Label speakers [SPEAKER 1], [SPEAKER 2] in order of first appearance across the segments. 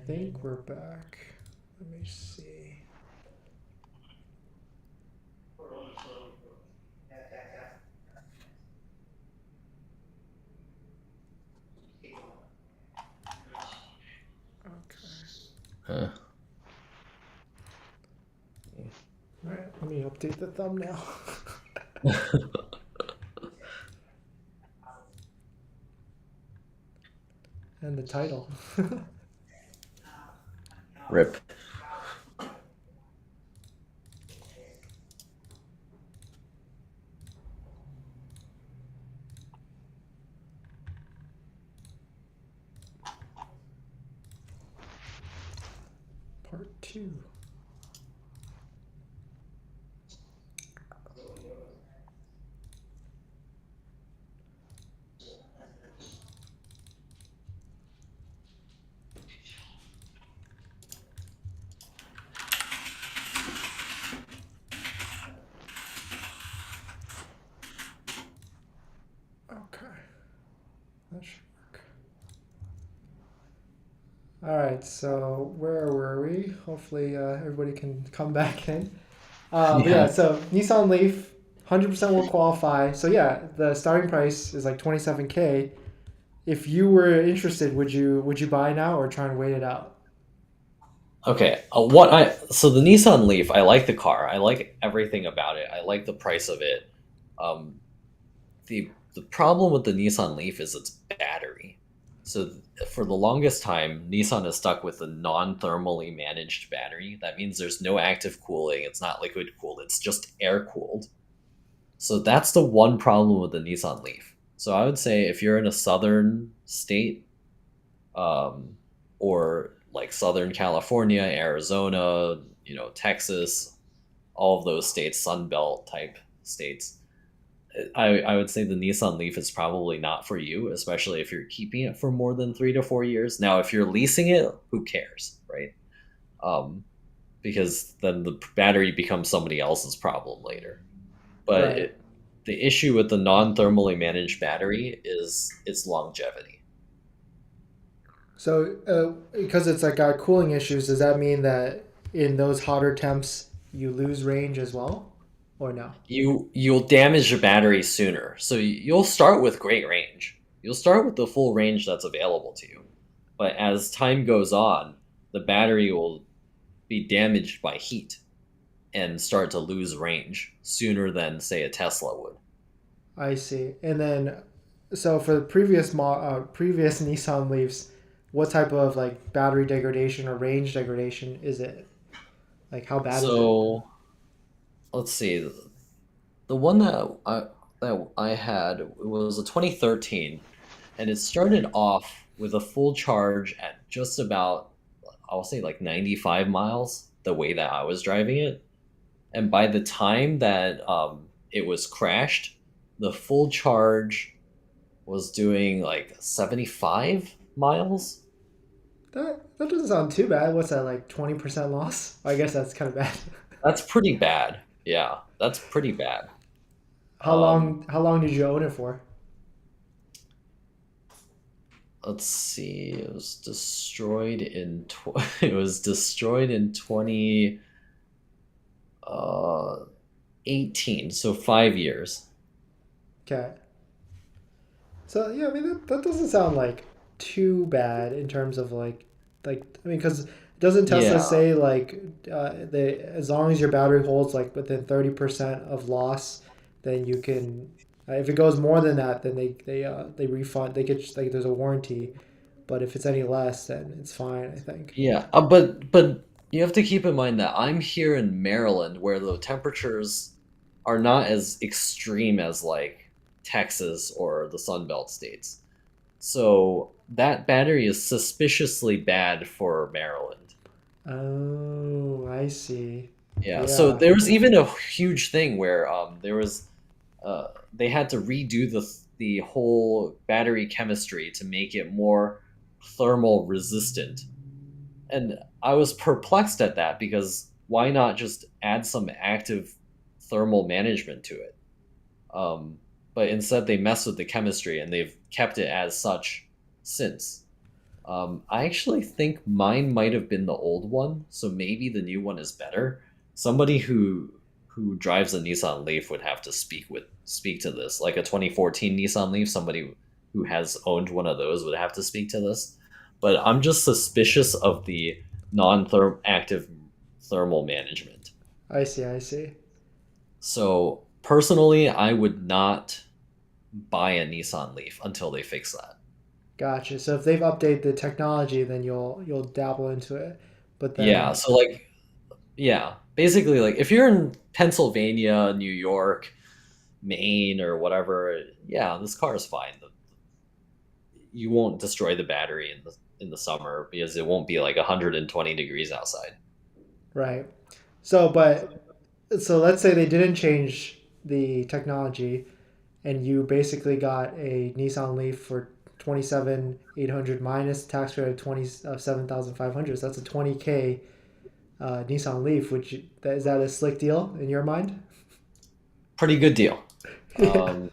[SPEAKER 1] think we're back. Let me see.
[SPEAKER 2] Huh.
[SPEAKER 1] All right, let me update the thumbnail. And the title.
[SPEAKER 2] Rip.
[SPEAKER 1] Part 2. Okay, that should work. All right, so where were we? Hopefully, everybody can come back in. But yeah,
[SPEAKER 2] Yeah.
[SPEAKER 1] so Nissan Leaf, 100% will qualify. So yeah, the starting price is like 27K. If you were interested, would you buy now or try and wait it out?
[SPEAKER 2] Okay. So the Nissan Leaf, I like the car. I like everything about it. I like the price of it. Um, the problem with the Nissan Leaf is its battery. So for the longest time, Nissan is stuck with a non-thermally managed battery. That means there's no active cooling. It's not liquid cooled. It's just air cooled. So that's the one problem with the Nissan Leaf. So I would say if you're in a southern state, um, or like Southern California, Arizona, Texas, all of those states, Sun Belt type states, I would say the Nissan Leaf is probably not for you, especially if you're keeping it for more than 3 to 4 years. Now, if you're leasing it, who cares, right? Um, because then the battery becomes somebody else's problem later. But
[SPEAKER 1] Right.
[SPEAKER 2] the issue with the non-thermally managed battery is its longevity.
[SPEAKER 1] So because it's like got cooling issues, does that mean that in those hotter temps you lose range as well, or no?
[SPEAKER 2] You'll damage your battery sooner. So you'll start with great range. You'll start with the full range that's available to you. But as time goes on, the battery will be damaged by heat and start to lose range sooner than say a Tesla would.
[SPEAKER 1] I see. And then, so for the previous Nissan Leafs, what type of like battery degradation or range degradation is it? Like how bad is it?
[SPEAKER 2] So let's see. The one that I had was a 2013, and it started off with a full charge at just about, I'll say, like 95 miles the way that I was driving it. And by the time that it was crashed, the full charge was doing like 75 miles.
[SPEAKER 1] That doesn't sound too bad. What's that, like 20% loss? I guess that's kind of bad.
[SPEAKER 2] That's pretty bad. Yeah, that's pretty bad.
[SPEAKER 1] How
[SPEAKER 2] Um,
[SPEAKER 1] long how long did you own it for?
[SPEAKER 2] let's see. It was destroyed in 20 uh 18, so 5 years.
[SPEAKER 1] Okay. So yeah, I mean that doesn't sound like too bad in terms of like I mean because doesn't Tesla
[SPEAKER 2] Yeah.
[SPEAKER 1] say like they as long as your battery holds like within 30% of loss, then you can if it goes more than that, then they refund they get like there's a warranty, but if it's any less, then it's fine. I think.
[SPEAKER 2] Yeah, but you have to keep in mind that I'm here in Maryland, where the temperatures are not as extreme as like Texas or the Sun Belt states. So that battery is suspiciously bad for Maryland.
[SPEAKER 1] Oh, I see.
[SPEAKER 2] Yeah, so
[SPEAKER 1] Yeah.
[SPEAKER 2] there was even a huge thing where they had to redo the whole battery chemistry to make it more thermal resistant. And I was perplexed at that because why not just add some active thermal management to it? But instead, they messed with the chemistry and they've kept it as such since. I actually think mine might have been the old one, so maybe the new one is better. Somebody who drives a Nissan Leaf would have to speak to this. Like a 2014 Nissan Leaf, somebody who has owned one of those would have to speak to this. But I'm just suspicious of the non-active thermal management.
[SPEAKER 1] I see, I see.
[SPEAKER 2] So personally, I would not buy a Nissan Leaf until they fix that.
[SPEAKER 1] Gotcha. So if they've updated the technology, then you'll dabble into it. But
[SPEAKER 2] Yeah,
[SPEAKER 1] then,
[SPEAKER 2] so like yeah, basically like if you're in Pennsylvania, New York, Maine or whatever, yeah, this car is fine. You won't destroy the battery in the summer because it won't be like 120 degrees outside.
[SPEAKER 1] right. So, but so let's say they didn't change the technology, and you basically got a Nissan Leaf for 27,800 minus tax credit of 27,500. So that's a 20K Nissan Leaf. Which is that a slick deal in your mind?
[SPEAKER 2] Pretty good deal.
[SPEAKER 1] Yeah.
[SPEAKER 2] Um,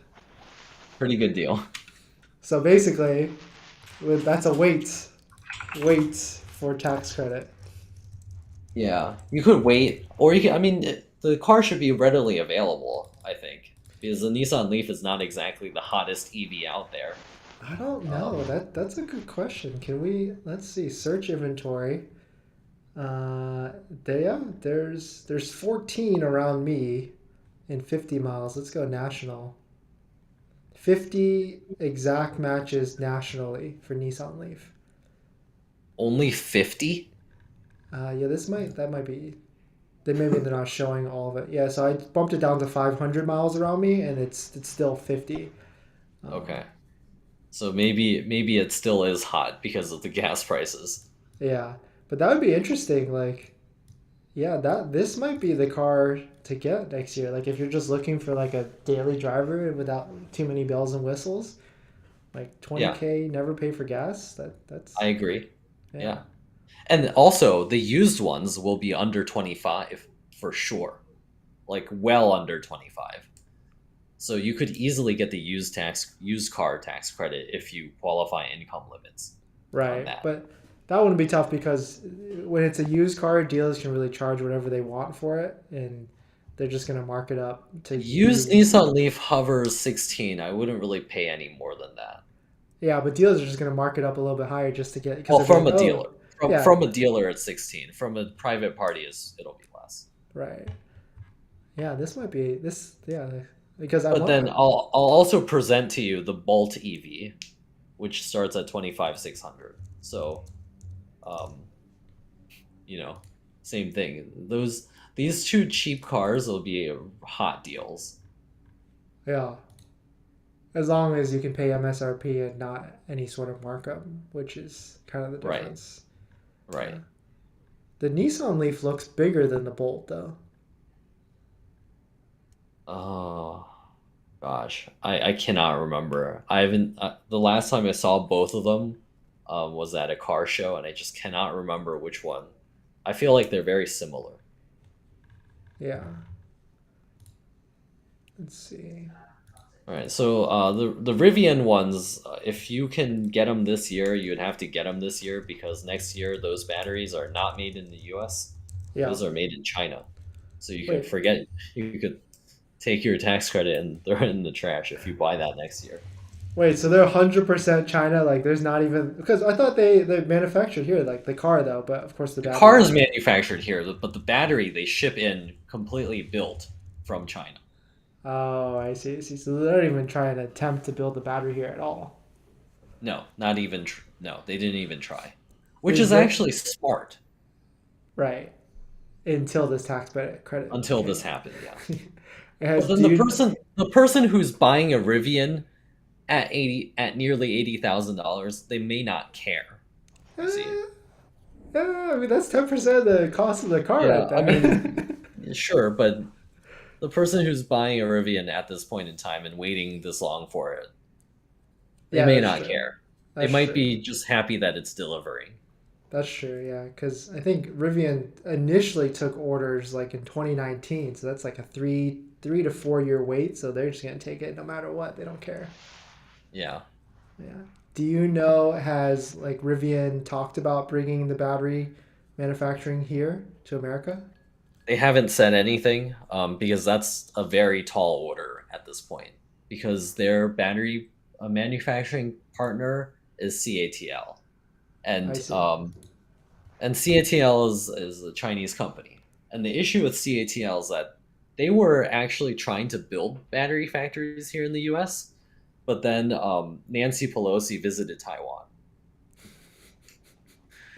[SPEAKER 2] pretty good deal.
[SPEAKER 1] So basically, that's a wait for tax credit.
[SPEAKER 2] Yeah, you could wait, or you can. I mean, the car should be readily available. I think because the Nissan Leaf is not exactly the hottest EV out there.
[SPEAKER 1] I don't know.
[SPEAKER 2] Um,
[SPEAKER 1] That's a good question. Can we let's see search inventory? There, yeah, there's 14 around me in 50 miles. Let's go national. 50 exact matches nationally for Nissan Leaf.
[SPEAKER 2] only 50.
[SPEAKER 1] Yeah, that might be. They maybe they're not showing all of it. Yeah, so I bumped it down to 500 miles around me, and it's still 50. Um,
[SPEAKER 2] Okay, so maybe it still is hot because of the gas prices.
[SPEAKER 1] yeah, but that would be interesting. Like, yeah, that this might be the car to get next year. Like, if you're just looking for like a daily driver without too many bells and whistles, like
[SPEAKER 2] Yeah,
[SPEAKER 1] 20K, never pay for gas. That's
[SPEAKER 2] I agree.
[SPEAKER 1] yeah,
[SPEAKER 2] Yeah. And also, the used ones will be under 25 for sure. Like well under 25. So you could easily get the used car tax credit if you qualify income limits on
[SPEAKER 1] right.
[SPEAKER 2] that.
[SPEAKER 1] But that wouldn't be tough because when it's a used car, dealers can really charge whatever they want for it, and they're just gonna mark it up to
[SPEAKER 2] Used
[SPEAKER 1] you.
[SPEAKER 2] Nissan Leaf hovers 16. I wouldn't really pay any more than that.
[SPEAKER 1] Yeah, but dealers are just gonna mark it up a little bit higher just to get because
[SPEAKER 2] Well,
[SPEAKER 1] they'll be
[SPEAKER 2] from
[SPEAKER 1] like,
[SPEAKER 2] a
[SPEAKER 1] oh,
[SPEAKER 2] dealer. From
[SPEAKER 1] yeah,
[SPEAKER 2] from a dealer at 16. From a private party is it'll be less.
[SPEAKER 1] right. Yeah, this might be this. Yeah, because
[SPEAKER 2] But then I'll also present to you the Bolt EV, which starts at 25,600. So, um, you know, same thing. These two cheap cars will be hot deals.
[SPEAKER 1] yeah. As long as you can pay MSRP and not any sort of markup, which is kind of the
[SPEAKER 2] Right.
[SPEAKER 1] difference. Yeah.
[SPEAKER 2] Right.
[SPEAKER 1] The Nissan Leaf looks bigger than the Bolt, though.
[SPEAKER 2] Oh gosh, I cannot remember. I haven't. The last time I saw both of them was at a car show, and I just cannot remember which one. I feel like they're very similar.
[SPEAKER 1] Yeah. Let's see.
[SPEAKER 2] All right, so the Rivian ones, if you can get them this year, you would have to get them this year because next year those batteries are not made in the U.S.
[SPEAKER 1] Yeah.
[SPEAKER 2] Those are made in China. So you can
[SPEAKER 1] Wait.
[SPEAKER 2] forget you could take your tax credit and throw it in the trash if you buy that next year.
[SPEAKER 1] Wait. So they're 100% China. Like, there's not even because I thought they manufactured here, like the car though, but of course the
[SPEAKER 2] The car
[SPEAKER 1] battery.
[SPEAKER 2] is manufactured here, but the battery they ship in completely built from China.
[SPEAKER 1] Oh, I see. I see. So they're not even trying to attempt to build the battery here at all.
[SPEAKER 2] No, not even. No, they didn't even try, which
[SPEAKER 1] Is
[SPEAKER 2] is
[SPEAKER 1] it
[SPEAKER 2] actually smart
[SPEAKER 1] right until this tax credit
[SPEAKER 2] until
[SPEAKER 1] came
[SPEAKER 2] this
[SPEAKER 1] out?
[SPEAKER 2] happened. Yeah,
[SPEAKER 1] It has
[SPEAKER 2] but then the
[SPEAKER 1] dude.
[SPEAKER 2] person who's buying a Rivian at nearly $80,000, they may not care. You see?
[SPEAKER 1] Eh, I mean that's 10% of the cost of the car
[SPEAKER 2] Yeah,
[SPEAKER 1] right
[SPEAKER 2] I
[SPEAKER 1] there.
[SPEAKER 2] mean, sure, but the person who's buying a Rivian at this point in time and waiting this long for it, they
[SPEAKER 1] Yeah,
[SPEAKER 2] may
[SPEAKER 1] that's
[SPEAKER 2] not
[SPEAKER 1] true.
[SPEAKER 2] care. They
[SPEAKER 1] That's
[SPEAKER 2] might
[SPEAKER 1] true.
[SPEAKER 2] be just happy that it's delivering.
[SPEAKER 1] That's true. Yeah, because I think Rivian initially took orders like in 2019, so that's like a three to 4 year wait. So they're just gonna take it no matter what. They don't care.
[SPEAKER 2] Yeah.
[SPEAKER 1] Yeah. Do you know, has like Rivian talked about bringing the battery manufacturing here to America?
[SPEAKER 2] They haven't said anything because that's a very tall order at this point because their battery manufacturing partner is CATL,
[SPEAKER 1] I
[SPEAKER 2] and
[SPEAKER 1] see.
[SPEAKER 2] um, and CATL is a Chinese company. And the issue with CATL is that they were actually trying to build battery factories here in the U.S., but then Nancy Pelosi visited Taiwan,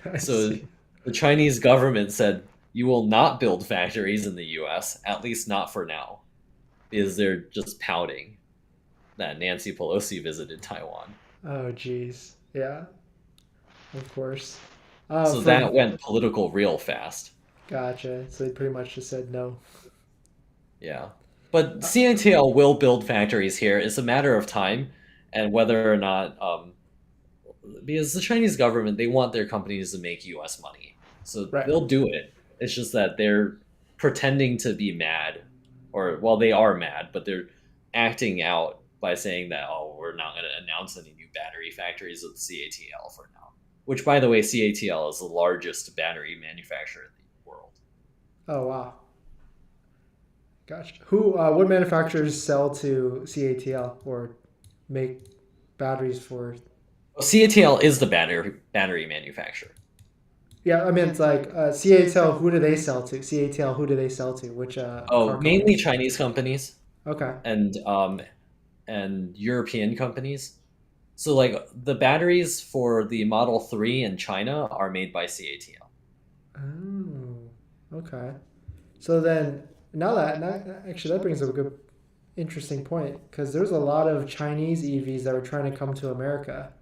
[SPEAKER 1] I
[SPEAKER 2] so
[SPEAKER 1] see.
[SPEAKER 2] the Chinese government said you will not build factories in the U.S., at least not for now, because they're just pouting that Nancy Pelosi visited Taiwan.
[SPEAKER 1] Oh, geez. Yeah, of course.
[SPEAKER 2] So
[SPEAKER 1] For
[SPEAKER 2] that went political real fast.
[SPEAKER 1] Gotcha. So they pretty much just said no.
[SPEAKER 2] Yeah. But
[SPEAKER 1] Uh,
[SPEAKER 2] CATL will build factories here. It's a matter of time and whether or not, because the Chinese government, they want their companies to make US money. So
[SPEAKER 1] right.
[SPEAKER 2] they'll do it. It's just that they're pretending to be mad, or, well, they are mad, but they're acting out by saying that, oh, we're not going to announce any new battery factories with CATL for now. Which, by the way, CATL is the largest battery manufacturer in the world.
[SPEAKER 1] Oh, wow. Gotcha. What manufacturers sell to CATL or make batteries for?
[SPEAKER 2] Well, CATL is the battery manufacturer.
[SPEAKER 1] Yeah, I mean, it's like CATL, who do they sell to? CATL, who do they sell to? Which
[SPEAKER 2] Oh,
[SPEAKER 1] car
[SPEAKER 2] mainly
[SPEAKER 1] companies?
[SPEAKER 2] Chinese companies
[SPEAKER 1] Okay.
[SPEAKER 2] and European companies. So like the batteries for the Model 3 in China are made by CATL.
[SPEAKER 1] Oh, okay. So then, actually, that brings up a good, interesting point because there's a lot of Chinese EVs that were trying to come to America,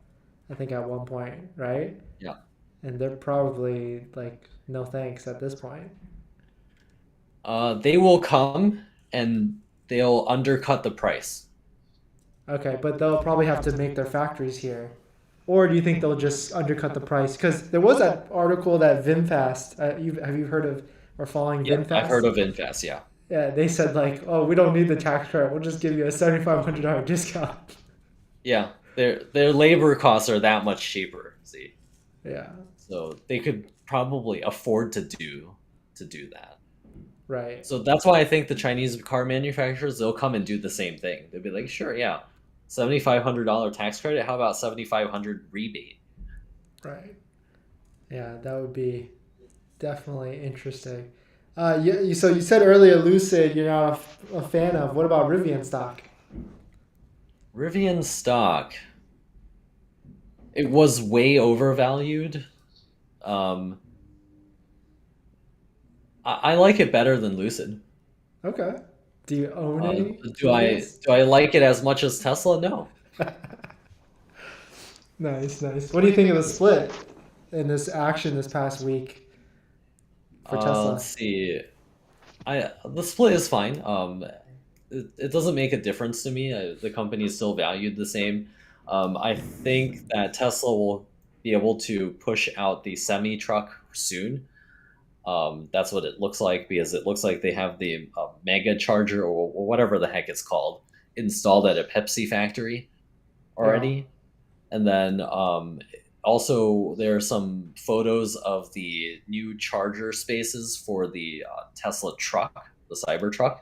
[SPEAKER 1] I think, at one point, right?
[SPEAKER 2] Yeah.
[SPEAKER 1] And they're probably like, no thanks at this point.
[SPEAKER 2] They will come and they'll undercut the price.
[SPEAKER 1] Okay, but they'll probably have to make their factories here. Or do you think they'll just undercut the price? Because there was that article that VinFast, have you heard of or following
[SPEAKER 2] Yeah, I've heard
[SPEAKER 1] VinFast?
[SPEAKER 2] of Invest, yeah.
[SPEAKER 1] Yeah, they said like, oh, we don't need the tax credit. We'll just give you a $7,500 discount.
[SPEAKER 2] Yeah, their labor costs are that much cheaper, see.
[SPEAKER 1] Yeah,
[SPEAKER 2] So they could probably afford to do that.
[SPEAKER 1] right.
[SPEAKER 2] So that's why I think the Chinese car manufacturers, they'll come and do the same thing. They'll be like, sure, yeah, $7,500 tax credit. How about 7,500 rebate?
[SPEAKER 1] Right. Yeah, that would be definitely interesting. So you said earlier Lucid you're not a fan of. What about Rivian stock?
[SPEAKER 2] Rivian stock, it was way overvalued. Um, I like it better than Lucid.
[SPEAKER 1] Okay. Do you own any
[SPEAKER 2] Do I
[SPEAKER 1] Rivians?
[SPEAKER 2] do I like it as much as Tesla? No.
[SPEAKER 1] Nice, nice. What do you think of the split in this action this past week for
[SPEAKER 2] Let's
[SPEAKER 1] Tesla?
[SPEAKER 2] see. I The split is fine. It doesn't make a difference to me. The company is still valued the same. I think that Tesla will be able to push out the semi truck soon. That's what it looks like because it looks like they have the mega charger or whatever the heck it's called installed at a Pepsi factory
[SPEAKER 1] Yeah.
[SPEAKER 2] already. And then also there are some photos of the new charger spaces for the Tesla truck, the Cybertruck.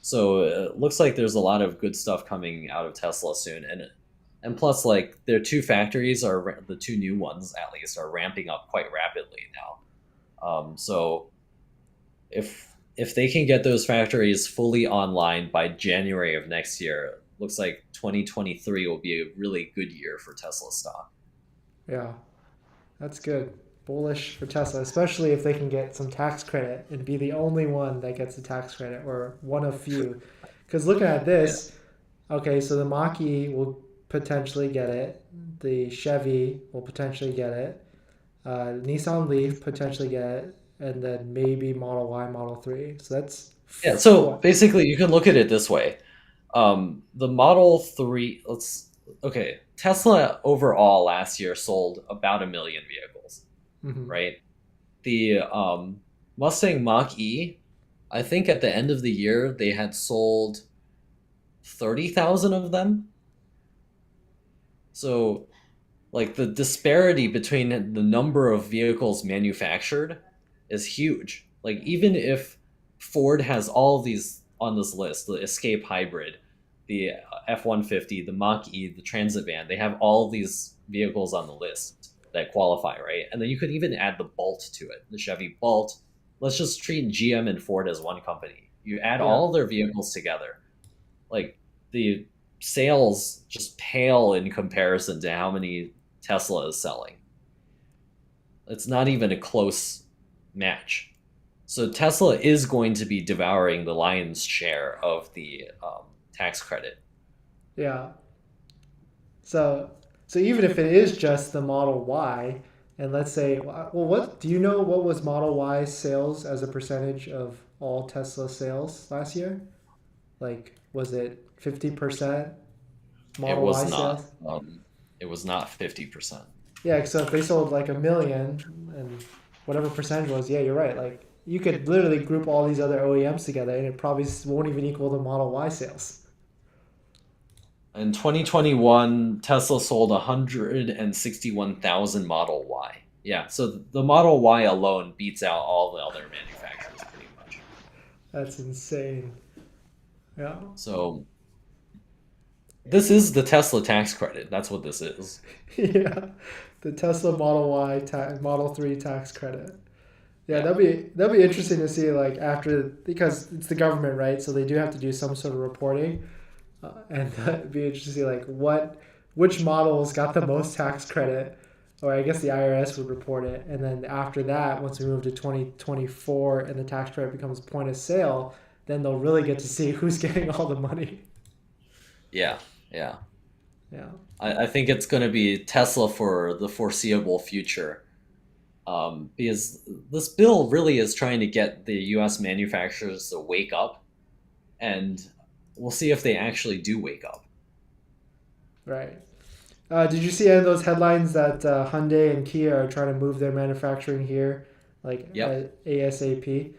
[SPEAKER 2] So it looks like there's a lot of good stuff coming out of Tesla soon, and plus, like their two factories are the two new ones at least are ramping up quite rapidly now. So if they can get those factories fully online by January of next year, looks like 2023 will be a really good year for Tesla stock.
[SPEAKER 1] Yeah. That's good. Bullish for Tesla, especially if they can get some tax credit and be the only one that gets the tax credit or one of few. Because looking at
[SPEAKER 2] Yeah.
[SPEAKER 1] this, okay, so the Mach-E will potentially get it. The Chevy will potentially get it. Nissan Leaf potentially get it. And then maybe Model Y, Model 3. So that's
[SPEAKER 2] Yeah, so
[SPEAKER 1] what?
[SPEAKER 2] basically, you can look at it this way: the Model 3. Okay, Tesla overall last year sold about a million vehicles,
[SPEAKER 1] Hmm.
[SPEAKER 2] right? The Mustang Mach E, I think at the end of the year they had sold 30,000 of them. So Like the disparity between the number of vehicles manufactured is huge. Like even if Ford has all of these on this list, the Escape Hybrid, the F-150, the Mach-E, the Transit Van, they have all of these vehicles on the list that qualify, right? And then you could even add the Bolt to it, the Chevy Bolt. Let's just treat GM and Ford as one company. You add
[SPEAKER 1] Yeah.
[SPEAKER 2] all of their vehicles together, like the sales just pale in comparison to how many Tesla is selling. It's not even a close match. So Tesla is going to be devouring the lion's share of the tax credit.
[SPEAKER 1] Yeah. So so even if it is just the Model Y, and let's say, well, what do you know? What was Model Y sales as a percentage of all Tesla sales last year? Like, was it 50%
[SPEAKER 2] It
[SPEAKER 1] Model
[SPEAKER 2] was
[SPEAKER 1] Y
[SPEAKER 2] not.
[SPEAKER 1] sales?
[SPEAKER 2] It was not 50%.
[SPEAKER 1] Yeah, so if they sold like a million and whatever percentage was, yeah, you're right. Like, you could literally group all these other OEMs together, and it probably won't even equal the Model Y sales.
[SPEAKER 2] In 2021, Tesla sold 161,000 Model Y. Yeah, so the Model Y alone beats out all the other manufacturers pretty much.
[SPEAKER 1] That's insane. Yeah.
[SPEAKER 2] So this is the Tesla tax credit. That's what this is.
[SPEAKER 1] Yeah. The Tesla Model Y Model 3 tax credit. Yeah,
[SPEAKER 2] Yeah.
[SPEAKER 1] that'd be interesting to see like after because it's the government, right? So they do have to do some sort of reporting, and that'd be interesting to see like which models got the most tax credit, or I guess the IRS would report it, and then after that, once we move to 2024 and the tax credit becomes point of sale, then they'll really get to see who's getting all the money.
[SPEAKER 2] Yeah. Yeah.
[SPEAKER 1] Yeah.
[SPEAKER 2] I think it's going to be Tesla for the foreseeable future, because this bill really is trying to get the U.S. manufacturers to wake up, and we'll see if they actually do wake up.
[SPEAKER 1] Right. Did you see any of those headlines that Hyundai and Kia are trying to move their manufacturing here, like
[SPEAKER 2] Yep,
[SPEAKER 1] ASAP?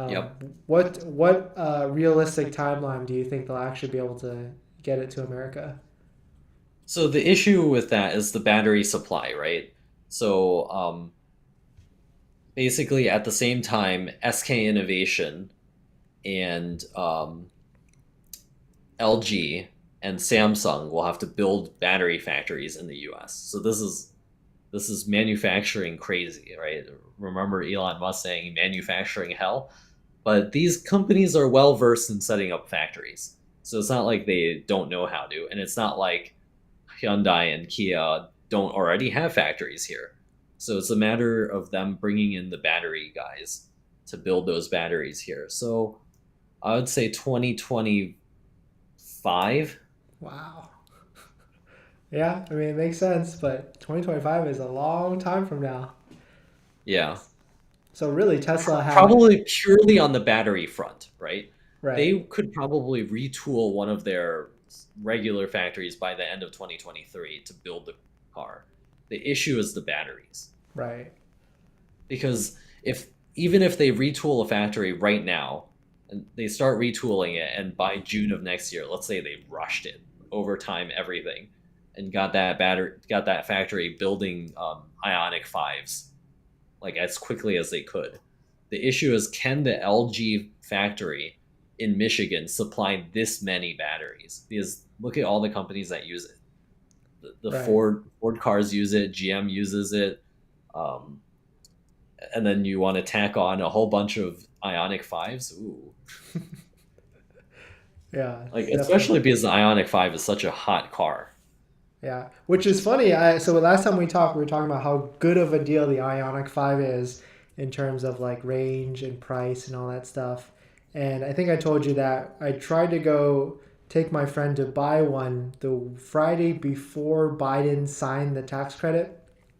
[SPEAKER 2] yep.
[SPEAKER 1] What realistic timeline do you think they'll actually be able to get it to America?
[SPEAKER 2] So the issue with that is the battery supply, right? So basically, at the same time, SK Innovation and LG and Samsung will have to build battery factories in the U.S. So this is manufacturing crazy, right? Remember Elon Musk saying manufacturing hell? But these companies are well versed in setting up factories. So it's not like they don't know how to, and it's not like Hyundai and Kia don't already have factories here. So it's a matter of them bringing in the battery guys to build those batteries here. So I would say 2025.
[SPEAKER 1] Wow. Yeah, I mean it makes sense, but 2025 is a long time from now.
[SPEAKER 2] Yeah.
[SPEAKER 1] So really, Tesla had
[SPEAKER 2] Probably purely on the battery front, right?
[SPEAKER 1] right,
[SPEAKER 2] They could probably retool one of their regular factories by the end of 2023 to build the car. The issue is the batteries.
[SPEAKER 1] right,
[SPEAKER 2] Because if even if they retool a factory right now and they start retooling it and by June of next year, let's say they rushed it overtime everything and got that factory building Ionic 5s like as quickly as they could. The issue is, can the LG factory in Michigan supply this many batteries? Because look at all the companies that use it. The
[SPEAKER 1] right.
[SPEAKER 2] Ford cars use it, GM uses it, um, and then you want to tack on a whole bunch of Ionic 5s. Ooh,
[SPEAKER 1] Yeah,
[SPEAKER 2] like
[SPEAKER 1] it's definitely.
[SPEAKER 2] especially because the Ionic 5 is such a hot car.
[SPEAKER 1] Yeah, which is funny. So last time we talked, we were talking about how good of a deal the Ioniq 5 is in terms of like range and price and all that stuff. And I think I told you that I tried to go take my friend to buy one the Friday before Biden signed the tax credit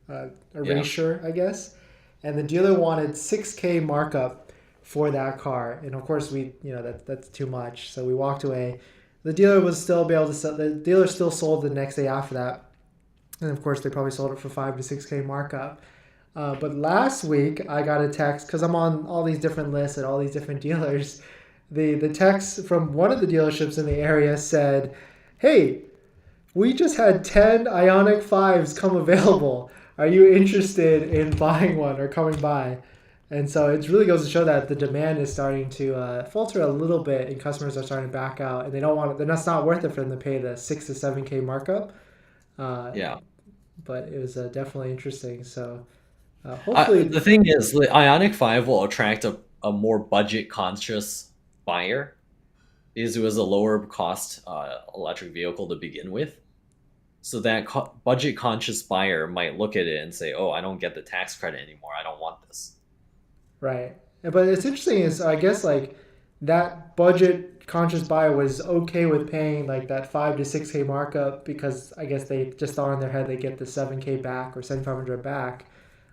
[SPEAKER 2] Yeah,
[SPEAKER 1] erasure, I guess. And the dealer wanted 6K markup for that car. And of course, that's too much. So we walked away. The dealer was still be able to sell. The dealer still sold the next day after that, and of course they probably sold it for 5 to 6K markup. But last week I got a text because I'm on all these different lists at all these different dealers. The text from one of the dealerships in the area said, "Hey, We just had 10 Ionic 5s come available. Are you interested in buying one or coming by? And so it really goes to show that the demand is starting to falter a little bit, and customers are starting to back out, and they don't want it. Then that's not worth it for them to pay the 6 to 7K markup. Uh,
[SPEAKER 2] Yeah.
[SPEAKER 1] but it was definitely interesting. So hopefully,
[SPEAKER 2] The thing is, the Ionic 5 will attract a more budget conscious buyer because it was a lower cost electric vehicle to begin with. So that budget conscious buyer might look at it and say, "Oh, I don't get the tax credit anymore. I don't want this."
[SPEAKER 1] right. But it's interesting is I guess like that budget conscious buyer was okay with paying like that 5 to 6K markup because I guess they just thought in their head they get the 7K back or 7,500 back.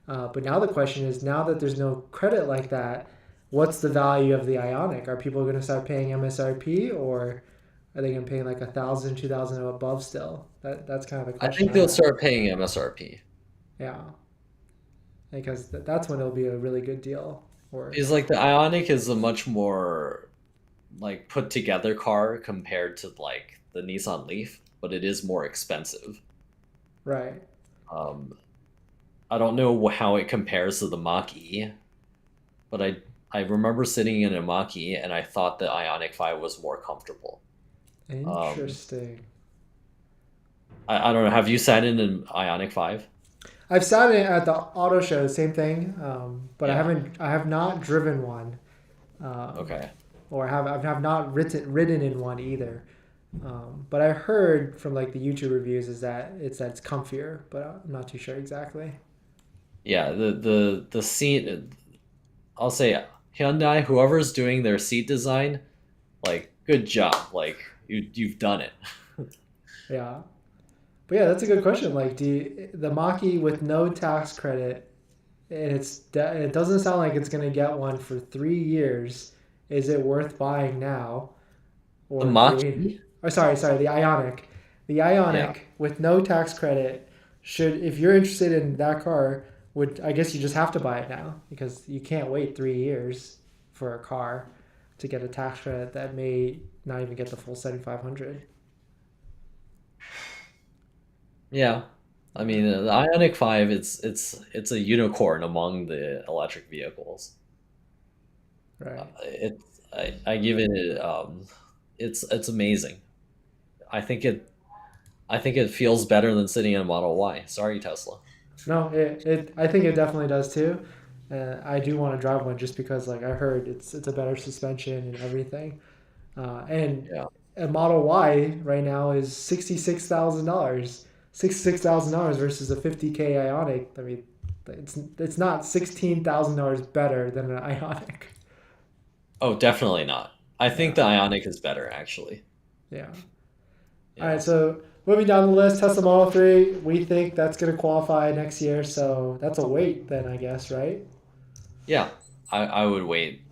[SPEAKER 1] But now the question is, now that there's no credit like that, what's the value of the Ionic? Are people going to start paying MSRP, or are they going to pay like 1,000, 2,000 above still? That's kind of the
[SPEAKER 2] I
[SPEAKER 1] question
[SPEAKER 2] think
[SPEAKER 1] I
[SPEAKER 2] they'll
[SPEAKER 1] have.
[SPEAKER 2] start paying MSRP.
[SPEAKER 1] Yeah, because that's when it'll be a really good deal. Or
[SPEAKER 2] Is like the Ionic is a much more like put together car compared to like the Nissan Leaf, but it is more expensive.
[SPEAKER 1] right.
[SPEAKER 2] Um, I don't know how it compares to the Mach E, but I remember sitting in a Mach E and I thought the Ionic 5 was more comfortable. Um,
[SPEAKER 1] Interesting.
[SPEAKER 2] I don't know. Have you sat in an Ionic 5?
[SPEAKER 1] I've sat in at the auto show, same thing, but
[SPEAKER 2] Yeah.
[SPEAKER 1] I have not driven one, um,
[SPEAKER 2] Okay.
[SPEAKER 1] or I have not ridden in one either. But I heard from like the YouTube reviews is that it's comfier, but I'm not too sure exactly.
[SPEAKER 2] Yeah. The seat. I'll say Hyundai. Whoever's doing their seat design, like good job. Like you've done it.
[SPEAKER 1] Yeah, but yeah, that's a good question. Like, the Mach-E with no tax credit, and it doesn't sound like it's gonna get one for 3 years. Is it worth buying now,
[SPEAKER 2] The
[SPEAKER 1] or
[SPEAKER 2] Mach
[SPEAKER 1] wait?
[SPEAKER 2] E.
[SPEAKER 1] Oh, sorry, the Ionic,
[SPEAKER 2] Yeah.
[SPEAKER 1] with no tax credit should, if you're interested in that car, would I guess you just have to buy it now because you can't wait 3 years for a car to get a tax credit that may not even get the full 7,500.
[SPEAKER 2] Yeah. I mean, the Ionic 5, it's a unicorn among the electric vehicles.
[SPEAKER 1] Right.
[SPEAKER 2] I give it it's amazing. I think it feels better than sitting in a Model Y. Sorry, Tesla.
[SPEAKER 1] No, it I think it definitely does too. I do want to drive one just because like I heard it's a better suspension and everything. And
[SPEAKER 2] Yeah.
[SPEAKER 1] a Model Y right now is $66,000. $66,000 versus a 50K Ionic. I mean, it's not $16,000 better than an Ionic.
[SPEAKER 2] Oh, definitely not. I think
[SPEAKER 1] Yeah,
[SPEAKER 2] the Ionic is better actually.
[SPEAKER 1] yeah. All
[SPEAKER 2] Yeah.
[SPEAKER 1] right, so moving down the list, Tesla Model 3, we think that's going to qualify next year, so that's a wait then, I guess, right?
[SPEAKER 2] Yeah. I would wait.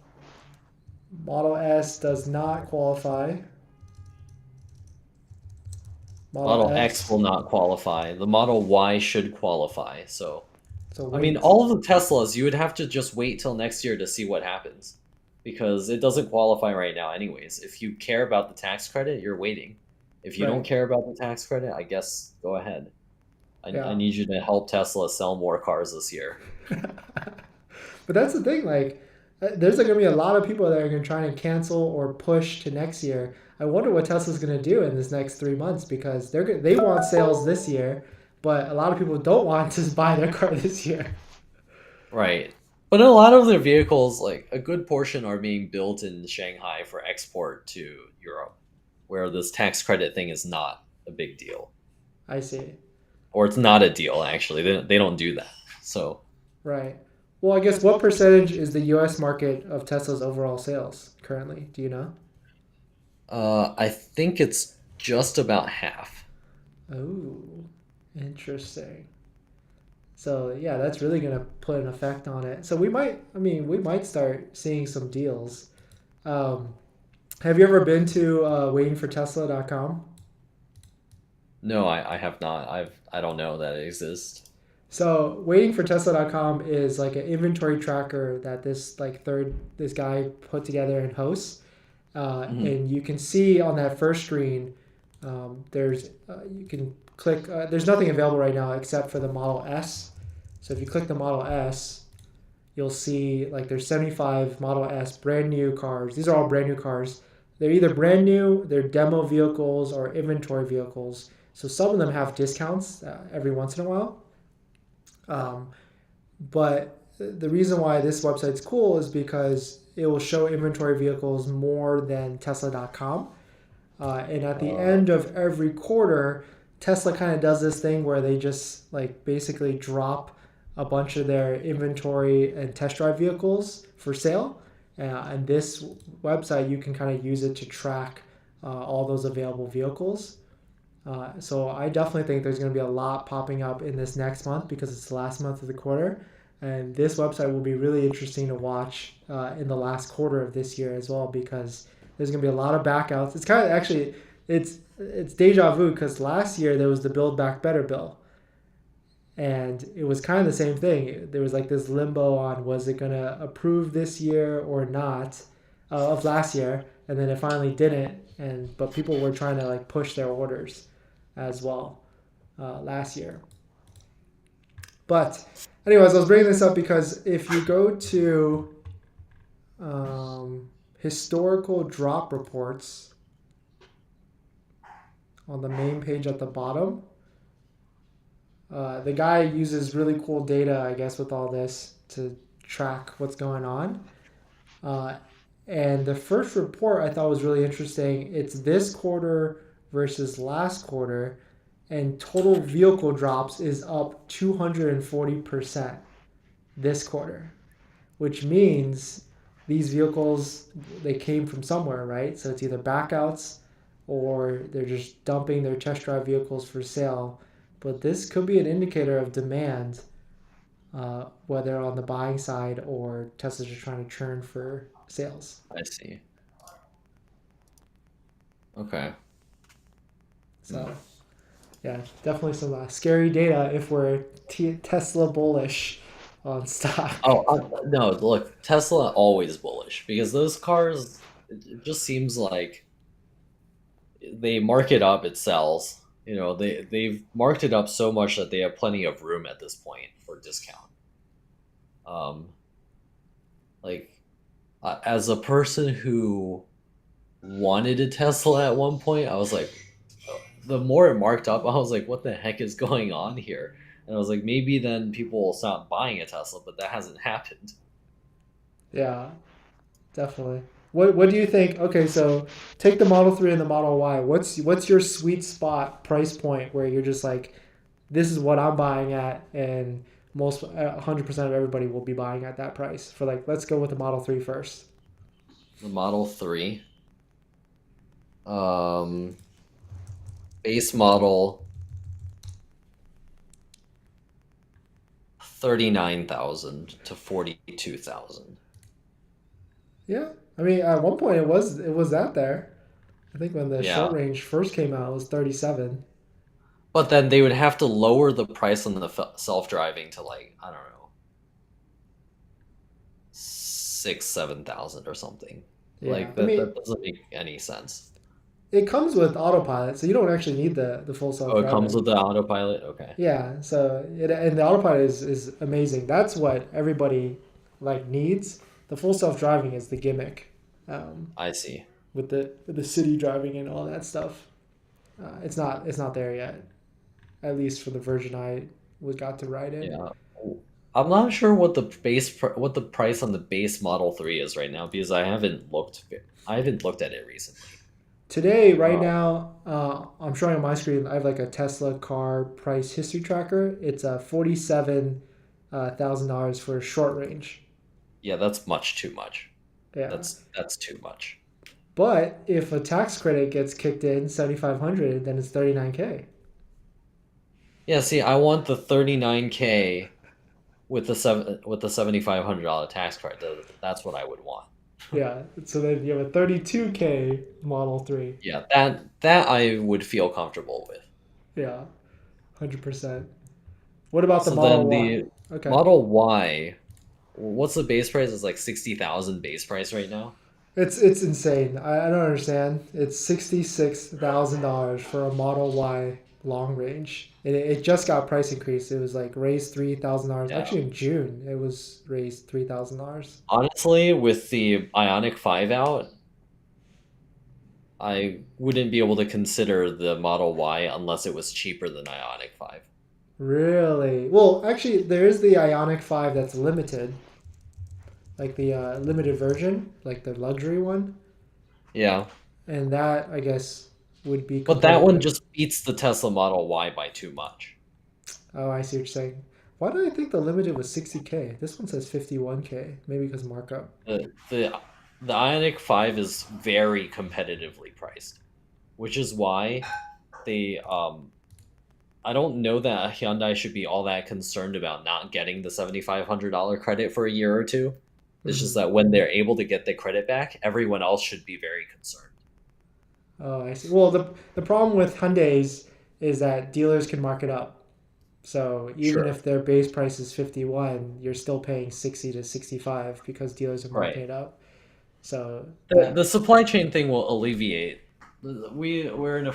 [SPEAKER 1] Model S does not qualify. Model
[SPEAKER 2] Model X
[SPEAKER 1] X,
[SPEAKER 2] will not qualify. The Model Y should qualify. So,
[SPEAKER 1] so
[SPEAKER 2] I mean,
[SPEAKER 1] wait.
[SPEAKER 2] all of the Teslas, you would have to just wait till next year to see what happens because it doesn't qualify right now, anyways. If you care about the tax credit, you're waiting. If you don't
[SPEAKER 1] Right.
[SPEAKER 2] care about the tax credit, I guess go ahead. I
[SPEAKER 1] Yeah.
[SPEAKER 2] need you to help Tesla sell more cars this year.
[SPEAKER 1] But that's the thing, like, there's going to be a lot of people that are going to try and cancel or push to next year. I wonder what Tesla's going to do in this next 3 months because they want sales this year, but a lot of people don't want to buy their car this year.
[SPEAKER 2] Right. But a lot of their vehicles, like a good portion, are being built in Shanghai for export to Europe, where this tax credit thing is not a big deal.
[SPEAKER 1] I see.
[SPEAKER 2] Or it's not a deal, actually. They don't do that. So
[SPEAKER 1] Right. Well, I guess what percentage is the US market of Tesla's overall sales currently? Do you know?
[SPEAKER 2] I think it's just about half.
[SPEAKER 1] Oh, interesting. So yeah, that's really gonna put an effect on it. So we might start seeing some deals. Um, have you ever been to waitingfortesla.com?
[SPEAKER 2] No, I have not. I don't know that it exists.
[SPEAKER 1] So waitingfortesla.com is like an inventory tracker that this guy put together and hosts.
[SPEAKER 2] Hmm.
[SPEAKER 1] And you can see on that first screen There's you can click. There's nothing available right now except for the Model S. So if you click the Model S, you'll see like there's 75 Model S brand new cars. These are all brand new cars. They're either brand new, they're demo vehicles, or inventory vehicles. So some of them have discounts every once in a while. Um, but the reason why this website's cool is because it will show inventory vehicles more than Tesla.com. And at the
[SPEAKER 2] Uh,
[SPEAKER 1] end of every quarter, Tesla kind of does this thing where they just like basically drop a bunch of their inventory and test drive vehicles for sale. And this website, you can kind of use it to track all those available vehicles. So I definitely think there's going to be a lot popping up in this next month because it's the last month of the quarter. And this website will be really interesting to watch in the last quarter of this year as well because there's going to be a lot of backouts. It's kind of actually it's deja vu because last year there was the Build Back Better bill, and it was kind of the same thing. There was like this limbo on was it going to approve this year or not of last year, and then it finally didn't. And but people were trying to like push their orders as well last year. But anyways, I was bringing this up because if you go to historical drop reports on the main page at the bottom, the guy uses really cool data, I guess, with all this to track what's going on. Uh, and the first report I thought was really interesting. It's this quarter versus last quarter, and total vehicle drops is up 240% this quarter, which means these vehicles they came from somewhere, right? So it's either backouts or they're just dumping their test drive vehicles for sale. But this could be an indicator of demand, whether on the buying side or Tesla's just trying to churn for sales.
[SPEAKER 2] I see. Okay. Hmm.
[SPEAKER 1] So yeah, definitely some scary data if we're Tesla bullish on stock.
[SPEAKER 2] Oh, no, look, Tesla always bullish because those cars, it just seems like they mark it up, it sells. They've marked it up so much that they have plenty of room at this point for discount. Um, like as a person who wanted a Tesla at one point, I was like, the more it marked up, I was like, what the heck is going on here? And I was like, maybe then people will stop buying a Tesla, but that hasn't happened.
[SPEAKER 1] Yeah, definitely. What do you think? Okay, so take the Model 3 and the Model Y. What's your sweet spot price point where you're just like, this is what I'm buying at, and most 100% of everybody will be buying at that price for like, let's go with the Model 3 first.
[SPEAKER 2] The Model 3, um, base model 39,000 to 42,000.
[SPEAKER 1] Yeah, I mean at one point it was that there. I think when the short
[SPEAKER 2] Yeah.
[SPEAKER 1] range first came out, it was 37.
[SPEAKER 2] But then they would have to lower the price on the self-driving to like, I don't know, 6, 7,000 or something.
[SPEAKER 1] Yeah,
[SPEAKER 2] Like
[SPEAKER 1] I
[SPEAKER 2] that
[SPEAKER 1] mean
[SPEAKER 2] doesn't make any sense.
[SPEAKER 1] it comes with autopilot, so you don't actually need the full
[SPEAKER 2] Oh, it comes
[SPEAKER 1] self-driving.
[SPEAKER 2] with the autopilot? Okay.
[SPEAKER 1] Yeah, so and the autopilot is amazing. That's what everybody like needs. The full self driving is the gimmick, um,
[SPEAKER 2] I see.
[SPEAKER 1] with the city driving and all that stuff. It's not there yet. At least for the version I was got to ride in.
[SPEAKER 2] Yeah. I'm not sure what what the price on the base Model 3 is right now because I haven't looked at it recently.
[SPEAKER 1] Today, right
[SPEAKER 2] Uh,
[SPEAKER 1] now, I'm showing on my screen. I have like a Tesla car price history tracker. It's $47,000 for a short range.
[SPEAKER 2] yeah, that's much too much.
[SPEAKER 1] Yeah.
[SPEAKER 2] That's too much.
[SPEAKER 1] But if a tax credit gets kicked in, 7,500, then it's 39K.
[SPEAKER 2] Yeah, see, I want the 39K with the $7,500 tax credit. That's what I would want.
[SPEAKER 1] Yeah. So then you have a 32K Model 3.
[SPEAKER 2] Yeah, that I would feel comfortable with.
[SPEAKER 1] Yeah. 100%. What about the
[SPEAKER 2] So
[SPEAKER 1] Model
[SPEAKER 2] then
[SPEAKER 1] Y?
[SPEAKER 2] the
[SPEAKER 1] Okay.
[SPEAKER 2] Model Y, what's the base price? It's like 60,000 base price right now.
[SPEAKER 1] It's insane. I don't understand. It's $66,000 for a Model Y long range. It just got price increased. It was like raised $3,000.
[SPEAKER 2] Yeah.
[SPEAKER 1] Actually, in June, it was raised $3,000.
[SPEAKER 2] Honestly, with the Ioniq 5 out, I wouldn't be able to consider the Model Y unless it was cheaper than Ioniq 5.
[SPEAKER 1] Really? Well, actually, there is the Ioniq 5 that's limited, like the limited version, like the luxury one,
[SPEAKER 2] Yeah.
[SPEAKER 1] and that I guess would be
[SPEAKER 2] But that one
[SPEAKER 1] competitive.
[SPEAKER 2] just beats the Tesla Model Y by too much.
[SPEAKER 1] Oh, I see what you're saying. Why did I think the limited was 60K? This one says 51K. Maybe because markup.
[SPEAKER 2] The Ioniq 5 is very competitively priced, which is why they I don't know that Hyundai should be all that concerned about not getting the $7,500 credit for a year or two. It's just
[SPEAKER 1] Hmm.
[SPEAKER 2] that when they're able to get the credit back, everyone else should be very concerned.
[SPEAKER 1] Oh, I see. Well, the problem with Hyundai's is that dealers can mark it up. So even
[SPEAKER 2] Sure.
[SPEAKER 1] if their base price is 51, you're still paying 60 to 65 because dealers are marking
[SPEAKER 2] Right.
[SPEAKER 1] it up. So
[SPEAKER 2] The
[SPEAKER 1] that
[SPEAKER 2] supply chain thing will alleviate. We're in a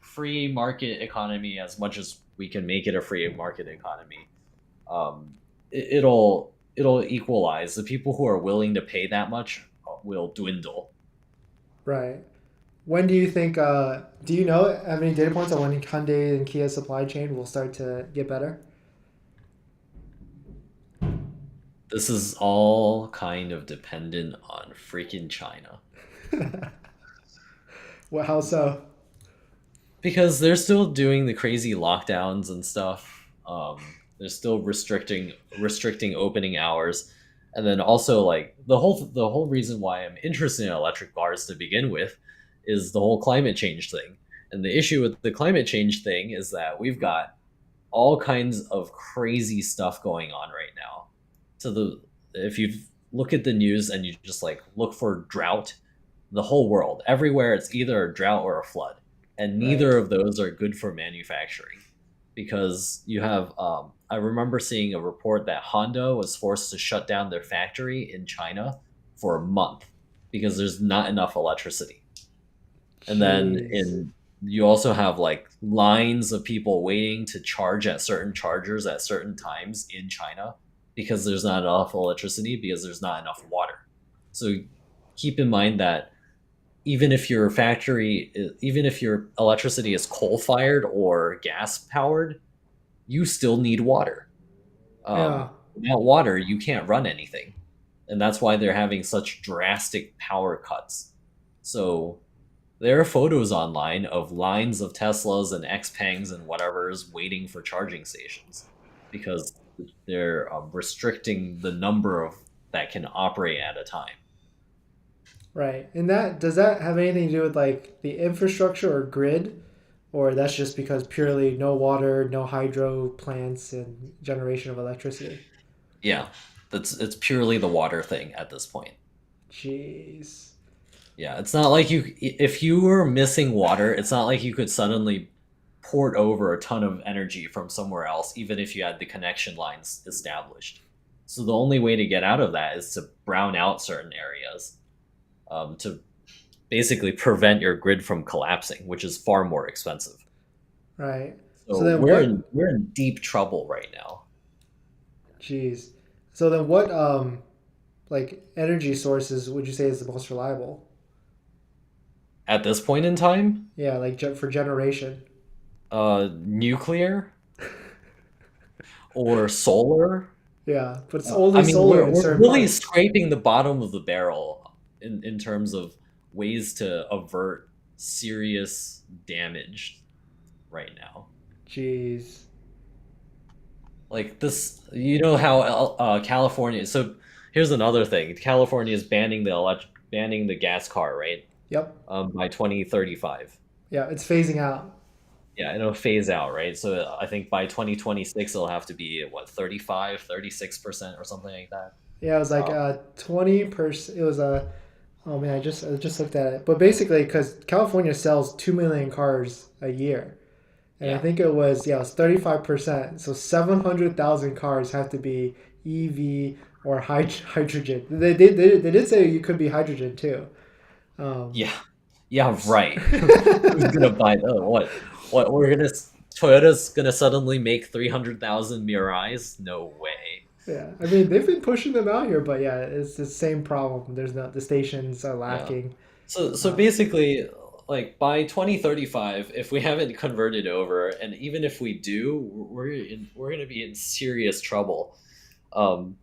[SPEAKER 2] free market economy as much as we can make it a free market economy. It'll equalize. The people who are willing to pay that much will dwindle.
[SPEAKER 1] right. When do you think? Do you know have any data points on when Hyundai and Kia supply chain will start to get better?
[SPEAKER 2] This is all kind of dependent on freaking China
[SPEAKER 1] Well, how so?
[SPEAKER 2] because they're still doing the crazy lockdowns and stuff. They're still restricting opening hours, and then also like the whole reason why I'm interested in electric cars to begin with is the whole climate change thing. And the issue with the climate change thing is that we've got all kinds of crazy stuff going on right now. So the if you look at the news and you just like look for drought, the whole world, everywhere it's either a drought or a flood, and
[SPEAKER 1] Right.
[SPEAKER 2] neither of those are good for manufacturing because you have. I remember seeing a report that Honda was forced to shut down their factory in China for a month because there's not enough electricity. And then
[SPEAKER 1] Jeez.
[SPEAKER 2] in you also have like lines of people waiting to charge at certain chargers at certain times in China because there's not enough electricity because there's not enough water. So keep in mind that even if your electricity is coal fired or gas powered, you still need water.
[SPEAKER 1] Yeah.
[SPEAKER 2] Without water, you can't run anything, and that's why they're having such drastic power cuts. So there are photos online of lines of Teslas and Xpangs and whatever's waiting for charging stations because they're restricting the number of that can operate at a time.
[SPEAKER 1] Right. And that does that have anything to do with like the infrastructure or grid, or that's just because purely no water, no hydro plants, and generation of electricity?
[SPEAKER 2] Yeah, it's purely the water thing at this point.
[SPEAKER 1] Jeez.
[SPEAKER 2] Yeah, it's not like if you were missing water, it's not like you could suddenly port over a ton of energy from somewhere else, even if you had the connection lines established. So the only way to get out of that is to brown out certain areas, to basically prevent your grid from collapsing, which is far more expensive.
[SPEAKER 1] Right. So
[SPEAKER 2] So
[SPEAKER 1] then
[SPEAKER 2] we're
[SPEAKER 1] what?
[SPEAKER 2] in we're in deep trouble right now.
[SPEAKER 1] Jeez. So then what? Like energy sources would you say is the most reliable?
[SPEAKER 2] At this point in time,
[SPEAKER 1] Yeah, like for generation.
[SPEAKER 2] nuclear or solar.
[SPEAKER 1] Yeah, but it's only
[SPEAKER 2] I mean,
[SPEAKER 1] solar
[SPEAKER 2] we're
[SPEAKER 1] in
[SPEAKER 2] we're
[SPEAKER 1] certain
[SPEAKER 2] really
[SPEAKER 1] parts.
[SPEAKER 2] scraping the bottom of the barrel in terms of ways to avert serious damage right now.
[SPEAKER 1] Jeez.
[SPEAKER 2] Like this, you know how California. So here's another thing: California is banning the gas car, right?
[SPEAKER 1] Yep.
[SPEAKER 2] By 2035.
[SPEAKER 1] Yeah, it's phasing out.
[SPEAKER 2] Yeah, it'll phase out, right? So I think by 2026 it'll have to be what 36% or something like that.
[SPEAKER 1] Yeah, it was like
[SPEAKER 2] Um,
[SPEAKER 1] 20%. It was a. Oh man, I just looked at it. But basically, because California sells 2 million cars a year, and I
[SPEAKER 2] yeah,
[SPEAKER 1] think it was, yeah, it was 35%. So 700,000 cars have to be EV or hydrogen. They did say you could be hydrogen too. Um,
[SPEAKER 2] Yeah, yeah, right. Who's gonna buy the what we're gonna Toyota's gonna suddenly make 300,000 Mirais? No way.
[SPEAKER 1] yeah, I mean they've been pushing them out here, but yeah, it's the same problem. There's not the stations are
[SPEAKER 2] Yeah.
[SPEAKER 1] lacking.
[SPEAKER 2] So
[SPEAKER 1] Uh,
[SPEAKER 2] basically, like by 2035, if we haven't converted over, and even if we do, we're gonna be in serious trouble. Um,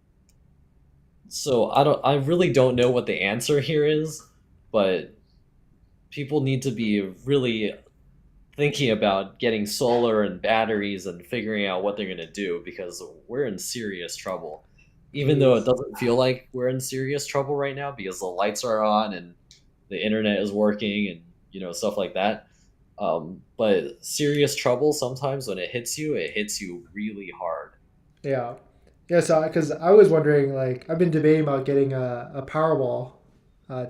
[SPEAKER 2] so I really don't know what the answer here is, but people need to be really thinking about getting solar and batteries and figuring out what they're going to do because we're in serious trouble. Even though it
[SPEAKER 1] Jeez.
[SPEAKER 2] doesn't feel like we're in serious trouble right now because the lights are on and the internet is working and stuff like that. But serious trouble sometimes when it hits you really hard.
[SPEAKER 1] Yeah. Yeah, so because I was wondering, like, I've been debating about getting a Powerball,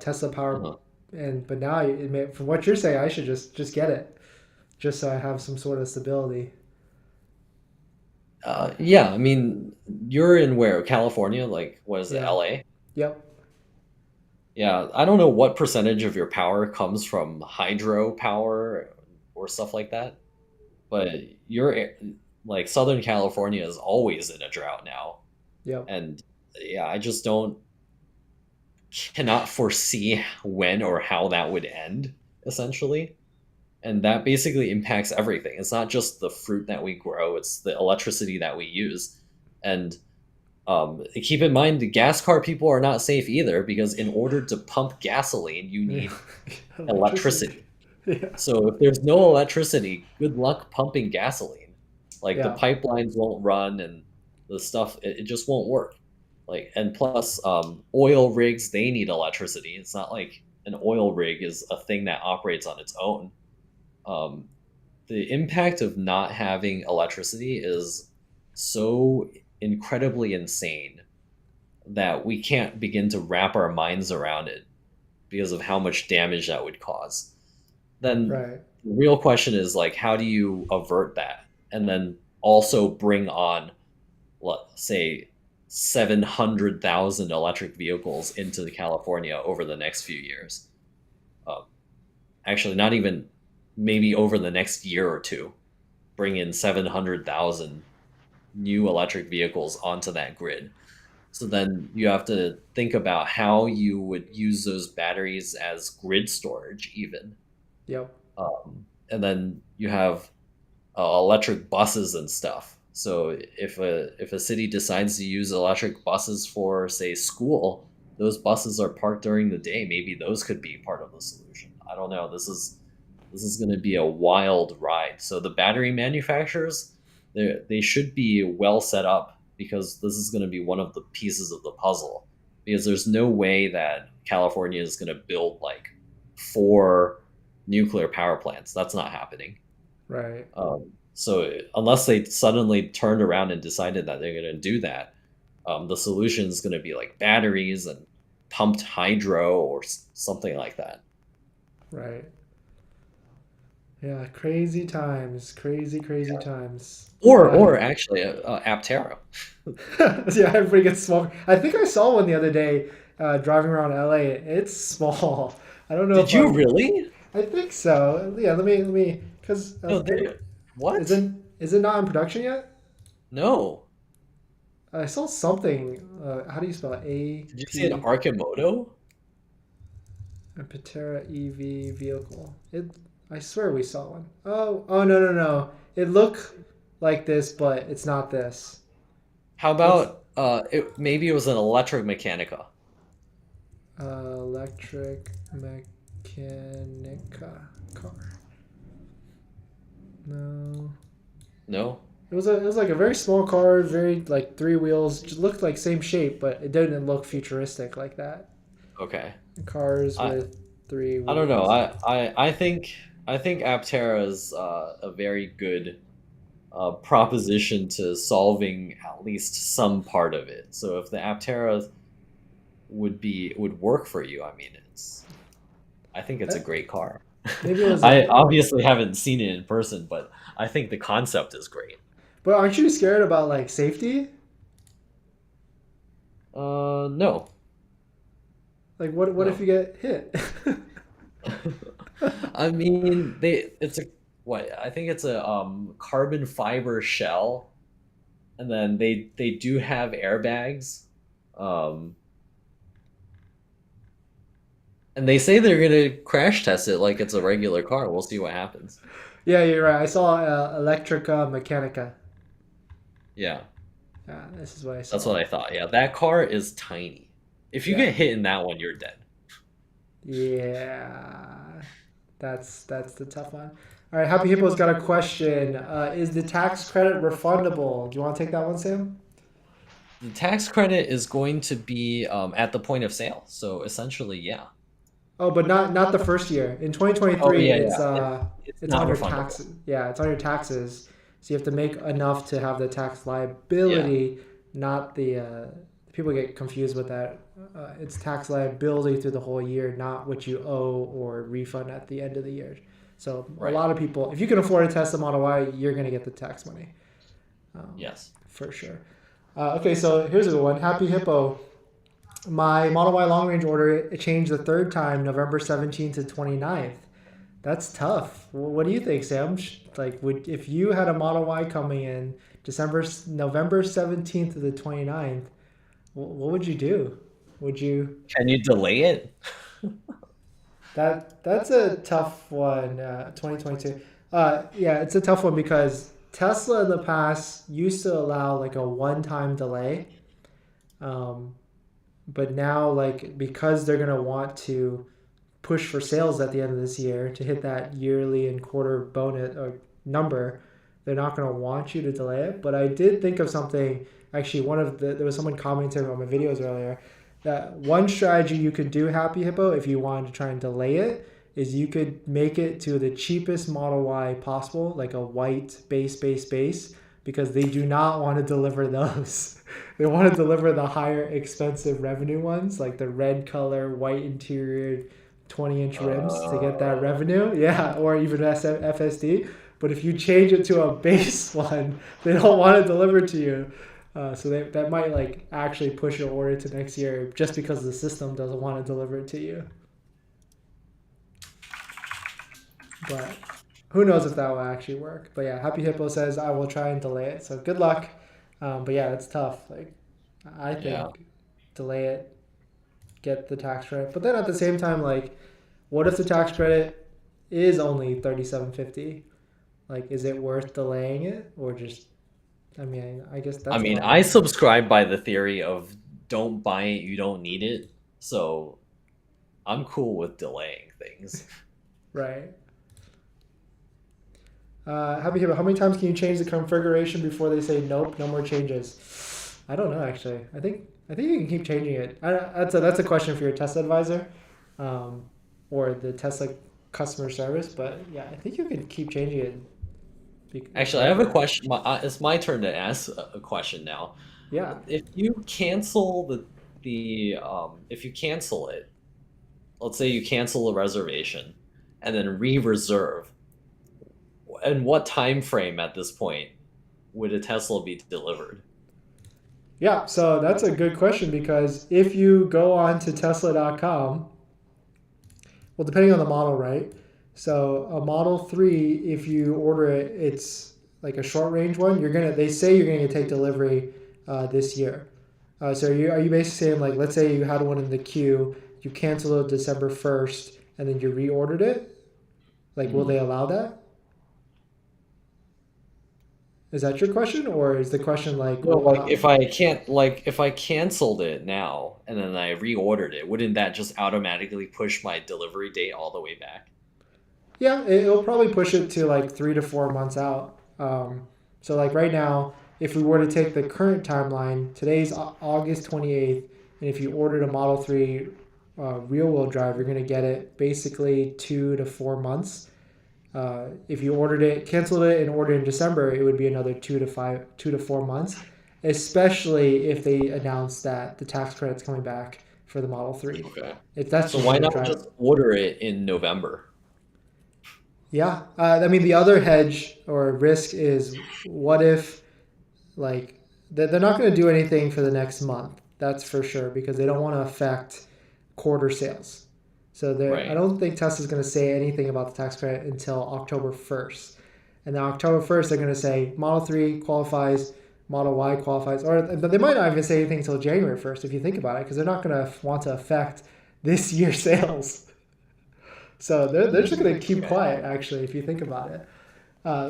[SPEAKER 1] Tesla Power,
[SPEAKER 2] Uh-huh.
[SPEAKER 1] and but now from what you're saying, I should just get it, just so I have some sort of stability.
[SPEAKER 2] Yeah, I mean, you're in where? California? Like, what is it,
[SPEAKER 1] Yeah.
[SPEAKER 2] LA?
[SPEAKER 1] Yep.
[SPEAKER 2] Yeah, I don't know what percentage of your power comes from hydro power or stuff like that, but you're like Southern California is always in a drought now.
[SPEAKER 1] Yep.
[SPEAKER 2] And yeah, I just don't cannot foresee when or how that would end, essentially. And that basically impacts everything. It's not just the fruit that we grow, it's the electricity that we use. And keep in mind, the gas car people are not safe either because in order to pump gasoline, you
[SPEAKER 1] Yeah.
[SPEAKER 2] need
[SPEAKER 1] Electricity.
[SPEAKER 2] electricity.
[SPEAKER 1] Yeah.
[SPEAKER 2] So if there's no electricity, good luck pumping gasoline. Like the
[SPEAKER 1] Yeah.
[SPEAKER 2] pipelines won't run and the stuff, it just won't work. Like and plus, oil rigs they need electricity. It's not like an oil rig is a thing that operates on its own. Um, the impact of not having electricity is so incredibly insane that we can't begin to wrap our minds around it because of how much damage that would cause. Then
[SPEAKER 1] Right.
[SPEAKER 2] the real question is like, how do you avert that? And then also bring on, let's say, 700,000 electric vehicles into California over the next few years. Um, Actually, not even maybe over the next year or two, bring in 700,000 new electric vehicles onto that grid. So then you have to think about how you would use those batteries as grid storage, even.
[SPEAKER 1] Yep.
[SPEAKER 2] And then you have electric buses and stuff. So if a city decides to use electric buses for say school, those buses are parked during the day. Maybe those could be part of the solution. I don't know. This is going to be a wild ride. So the battery manufacturers, they should be well set up because this is going to be one of the pieces of the puzzle. Because there's no way that California is going to build like four nuclear power plants. That's not happening.
[SPEAKER 1] Right.
[SPEAKER 2] So unless they suddenly turned around and decided that they're going to do that, the solution is going to be like batteries and pumped hydro or something like that.
[SPEAKER 1] Right. Yeah. Crazy times. Crazy, crazy times.
[SPEAKER 2] Or actually, Aptera.
[SPEAKER 1] Yeah, everybody gets small. I think I saw one the other day driving around LA. It's small. I don't know
[SPEAKER 2] Did
[SPEAKER 1] if
[SPEAKER 2] you
[SPEAKER 1] I'm.
[SPEAKER 2] really?
[SPEAKER 1] I think so. Yeah, let me, because
[SPEAKER 2] No, they. What?
[SPEAKER 1] is it not in production yet?
[SPEAKER 2] No.
[SPEAKER 1] I saw something. How do you spell it? A
[SPEAKER 2] Did you see an
[SPEAKER 1] P
[SPEAKER 2] Arcimoto?
[SPEAKER 1] a Patera EV vehicle. It. I swear we saw one. Oh no no no! It looked like this, but it's not this.
[SPEAKER 2] How
[SPEAKER 1] What's
[SPEAKER 2] about maybe it was an electric Mechanica.
[SPEAKER 1] electric mechanica car? No.
[SPEAKER 2] No.
[SPEAKER 1] It was like a very small car, very like three wheels. Just looked like same shape, but it didn't look futuristic like that.
[SPEAKER 2] Okay.
[SPEAKER 1] Cars
[SPEAKER 2] I
[SPEAKER 1] with three
[SPEAKER 2] I don't know.
[SPEAKER 1] wheels.
[SPEAKER 2] I think Aptera is a very good proposition to solving at least some part of it. So if the Aptera would work for you, I mean, I think it's a
[SPEAKER 1] Eh,
[SPEAKER 2] great car.
[SPEAKER 1] Maybe it was
[SPEAKER 2] I
[SPEAKER 1] a.
[SPEAKER 2] obviously haven't seen it in person, but I think the concept is great.
[SPEAKER 1] But aren't you scared about like safety?
[SPEAKER 2] No.
[SPEAKER 1] Like what if
[SPEAKER 2] No.
[SPEAKER 1] you get hit?
[SPEAKER 2] I mean, it's a what? I think it's a carbon fiber shell, and then they do have airbags. Um, and they say they're gonna crash test it like it's a regular car. We'll see what happens.
[SPEAKER 1] Yeah, you're right. I saw Electrica Mechanica.
[SPEAKER 2] Yeah,
[SPEAKER 1] Yeah, this is what I
[SPEAKER 2] that's
[SPEAKER 1] saw.
[SPEAKER 2] what I thought. Yeah, that car is tiny. If you
[SPEAKER 1] Yeah.
[SPEAKER 2] get hit in that one, you're dead.
[SPEAKER 1] Yeah. That's the tough one. All right, Happy Hippo's got a question. Is the tax credit refundable? Do you want to take that one, Sam?
[SPEAKER 2] The tax credit is going to be at the point of sale. So essentially, yeah.
[SPEAKER 1] Oh, but not the first year. In
[SPEAKER 2] Oh
[SPEAKER 1] 2023,
[SPEAKER 2] yeah, yeah. It's
[SPEAKER 1] it's on
[SPEAKER 2] not
[SPEAKER 1] your
[SPEAKER 2] refundable.
[SPEAKER 1] taxes. Yeah, it's on your taxes. So you have to make enough to have the tax
[SPEAKER 2] Yeah,
[SPEAKER 1] liability, not the people get confused with that. It's tax liability through the whole year, not what you owe or refund at the end of the year. So a
[SPEAKER 2] right.
[SPEAKER 1] lot of people, if you can afford to test the Model Y, you're gonna get the tax money,
[SPEAKER 2] Yes.
[SPEAKER 1] for sure. Okay, so here's a good one. Happy Hippo. My Model Y long range order, it changed the third time, November 17th to 29th. That's tough. What do you think, Sam? Like, would if you had a Model Y coming in November 17th to the 29th, what would you do? Would you
[SPEAKER 2] Can you delay it?
[SPEAKER 1] that's a tough one. 2022. Yeah, it's a tough one because Tesla in the past used to allow like a one-time delay. Um, but now like because they're gonna want to push for sales at the end of this year to hit that yearly and quarter bonus or number, they're not going to want you to delay it. But I did think of something. Actually, there was someone commenting on my videos earlier that one strategy you could do, Happy Hippo, if you wanted to try and delay it, is you could make it to the cheapest Model Y possible, like a white base, because they do not want to deliver those. They want to deliver the higher expensive revenue ones, like the red color, white interior, 20-inch rims to get that
[SPEAKER 2] Uh,
[SPEAKER 1] revenue. Yeah, or even FSD. But if you change it to a base one, they don't want to deliver to you. So that might like actually push your order to next year just because the system doesn't want to deliver it to you. But who knows if that will actually work. But yeah, Happy Hippo says I will try and delay it. So good luck. But yeah, it's tough. Like I
[SPEAKER 2] yeah.
[SPEAKER 1] think delay it, get the tax credit. But then at the same time, like, what if the tax credit is only 3750? Like, is it worth delaying it or just? I mean, I guess
[SPEAKER 2] I
[SPEAKER 1] that's a
[SPEAKER 2] mean,
[SPEAKER 1] lot of
[SPEAKER 2] I
[SPEAKER 1] money,
[SPEAKER 2] subscribe by the theory of don't buy it, you don't need it. So I'm cool with delaying things.
[SPEAKER 1] right? Happy Hippo, how many times can you change the configuration before they say nope, no more changes? I don't know actually. I think you can keep changing it. That's a question for your Tesla advisor, um, or the Tesla customer service. But yeah, I think you can keep changing it
[SPEAKER 2] Actually, I have a
[SPEAKER 1] forever.
[SPEAKER 2] question. It's my turn to ask a question now.
[SPEAKER 1] Yeah,
[SPEAKER 2] If you cancel if you cancel it, let's say you cancel a reservation and then re-reserve, and what time frame at this point would a Tesla be delivered?
[SPEAKER 1] yeah. So that's a good question because if you go on to Tesla.com, well, depending on the model, right? So a Model 3, if you order it, it's like a short range one. They say you're gonna take delivery this year. So are you basically saying like, let's say you had one in the queue, you canceled it December 1st, and then you reordered it? Like, will
[SPEAKER 2] Mhm.
[SPEAKER 1] they allow that? Is that your question, or is the question like,
[SPEAKER 2] No, like if I canceled it now and then I reordered it, wouldn't that just automatically push my delivery date all the way back?
[SPEAKER 1] Yeah, it'll probably push it to like 3 to 4 months out. So like right now, if we were to take the current timeline, today's August 28th, and if you ordered a Model 3 real wheel drive, you're gonna get it basically 2 to 4 months. If you canceled it, and ordered in December, it would be another 2 to 4 months. Especially if they announce that the tax credit's coming back for the Model 3.
[SPEAKER 2] Okay.
[SPEAKER 1] If that's
[SPEAKER 2] So
[SPEAKER 1] just
[SPEAKER 2] why
[SPEAKER 1] for the
[SPEAKER 2] not
[SPEAKER 1] drive.
[SPEAKER 2] just order it in November?
[SPEAKER 1] Yeah, I mean the other hedge or risk is what if like they're not going to do anything for the next month. That's for sure because they don't want to affect quarter sales. So I
[SPEAKER 2] Right.
[SPEAKER 1] don't think Tesla's going to say anything about the tax credit until October 1st. And then October 1st, they're going to say Model 3 qualifies, Model Y qualifies, but they might not even say anything until January 1st if you think about it, because they're not going to want to affect this year's sales. So they're just going to keep
[SPEAKER 2] Okay.
[SPEAKER 1] quiet, actually, if you think about it.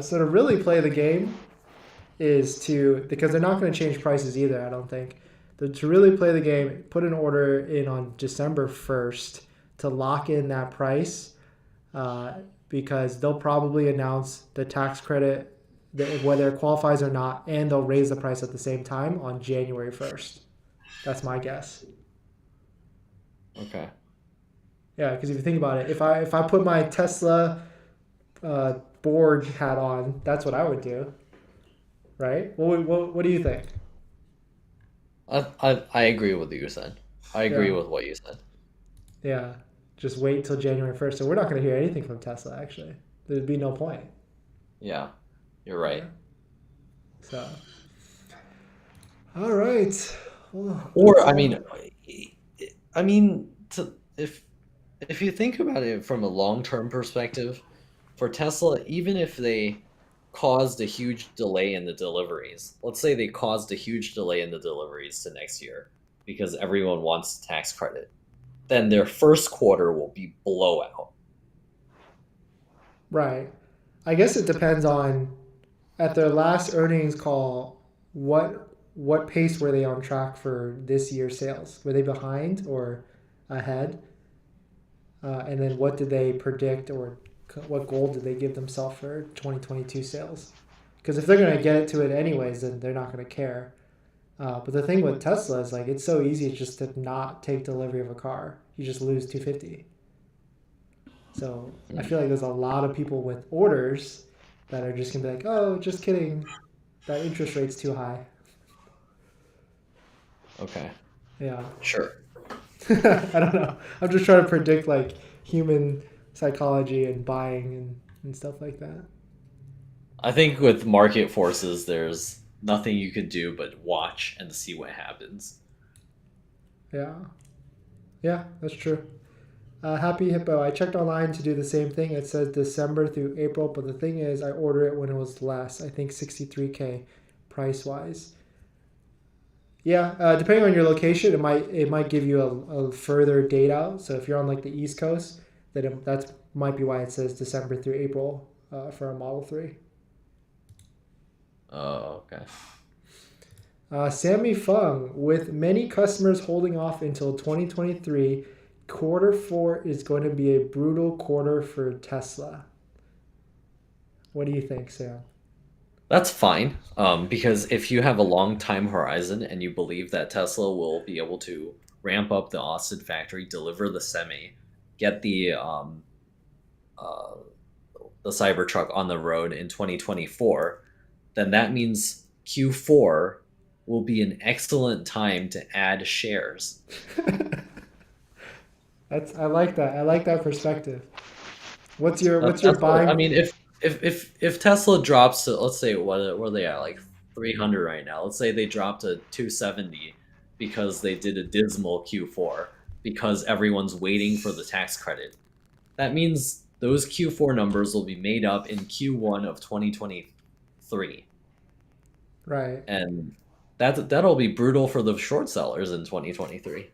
[SPEAKER 1] So to really play the game is to, because they're not going to change prices either, I don't think. To really play the game, put an order in on December 1st to lock in that price uh, because they'll probably announce the tax credit, whether it qualifies or not, and they'll raise the price at the same time on January 1st. That's my guess.
[SPEAKER 2] Okay.
[SPEAKER 1] Yeah, because if you think about it, if I put my Tesla uh, board hat on, that's what I would do, right? What do you think?
[SPEAKER 2] I agree with what you said. I agree
[SPEAKER 1] Yeah,
[SPEAKER 2] with what you said.
[SPEAKER 1] yeah. Just wait till January 1st. So we're not going to hear anything from Tesla, actually. There'd be no point.
[SPEAKER 2] Yeah, you're
[SPEAKER 1] Yeah.
[SPEAKER 2] right.
[SPEAKER 1] So, all right. Well,
[SPEAKER 2] Or
[SPEAKER 1] that's all.
[SPEAKER 2] I mean, if you think about it from a long-term perspective, for Tesla, even if they caused a huge delay in the deliveries, let's say they caused a huge delay in the deliveries to next year because everyone wants tax credit, then their first quarter will be blowout.
[SPEAKER 1] Right. I guess it depends on at their last earnings call, what pace were they on track for this year's sales? Were they behind or ahead? And then what did they predict or what goal did they give themselves for 2022 sales? Because if they're going to get it to it anyways, then they're not going to care. But the thing with Tesla is like it's so easy just to not take delivery of a car. You just lose 250. So I feel like there's a lot of people with orders that are just gonna be like, oh, just kidding, that interest rate's too high.
[SPEAKER 2] Okay,
[SPEAKER 1] Yeah.
[SPEAKER 2] sure.
[SPEAKER 1] I don't know. I'm just trying to predict like human psychology and buying and stuff like that.
[SPEAKER 2] I think with market forces, there's nothing you could do but watch and see what happens.
[SPEAKER 1] Yeah. Yeah, that's true. Happy Hippo. I checked online to do the same thing. It says December through April, but the thing is, I ordered it when it was less. I think 63K price wise. Yeah, depending on your location, it might give you a further date out. So if you're on like the East Coast, that might be why it says December through April for a Model 3.
[SPEAKER 2] Oh, okay.
[SPEAKER 1] Sammy Fung, with many customers holding off until 2023, quarter four is going to be a brutal quarter for Tesla. What do you think, Sam?
[SPEAKER 2] That's fine, because if you have a long time horizon and you believe that Tesla will be able to ramp up the Austin factory, deliver the semi, get uh, the Cybertruck on the road in 2024, then that means Q4 will be an excellent time to add shares.
[SPEAKER 1] That's I like that. I like that perspective. What's your
[SPEAKER 2] That's what I
[SPEAKER 1] buying?
[SPEAKER 2] mean. If Tesla drops to, let's say, what are they at, like 300 right now? Let's say they drop to 270 because they did a dismal Q4 because everyone's waiting for the tax credit. That means those Q4 numbers will be made up in Q1 of 2023,
[SPEAKER 1] Right.
[SPEAKER 2] and that'll be brutal for the short sellers in 2023.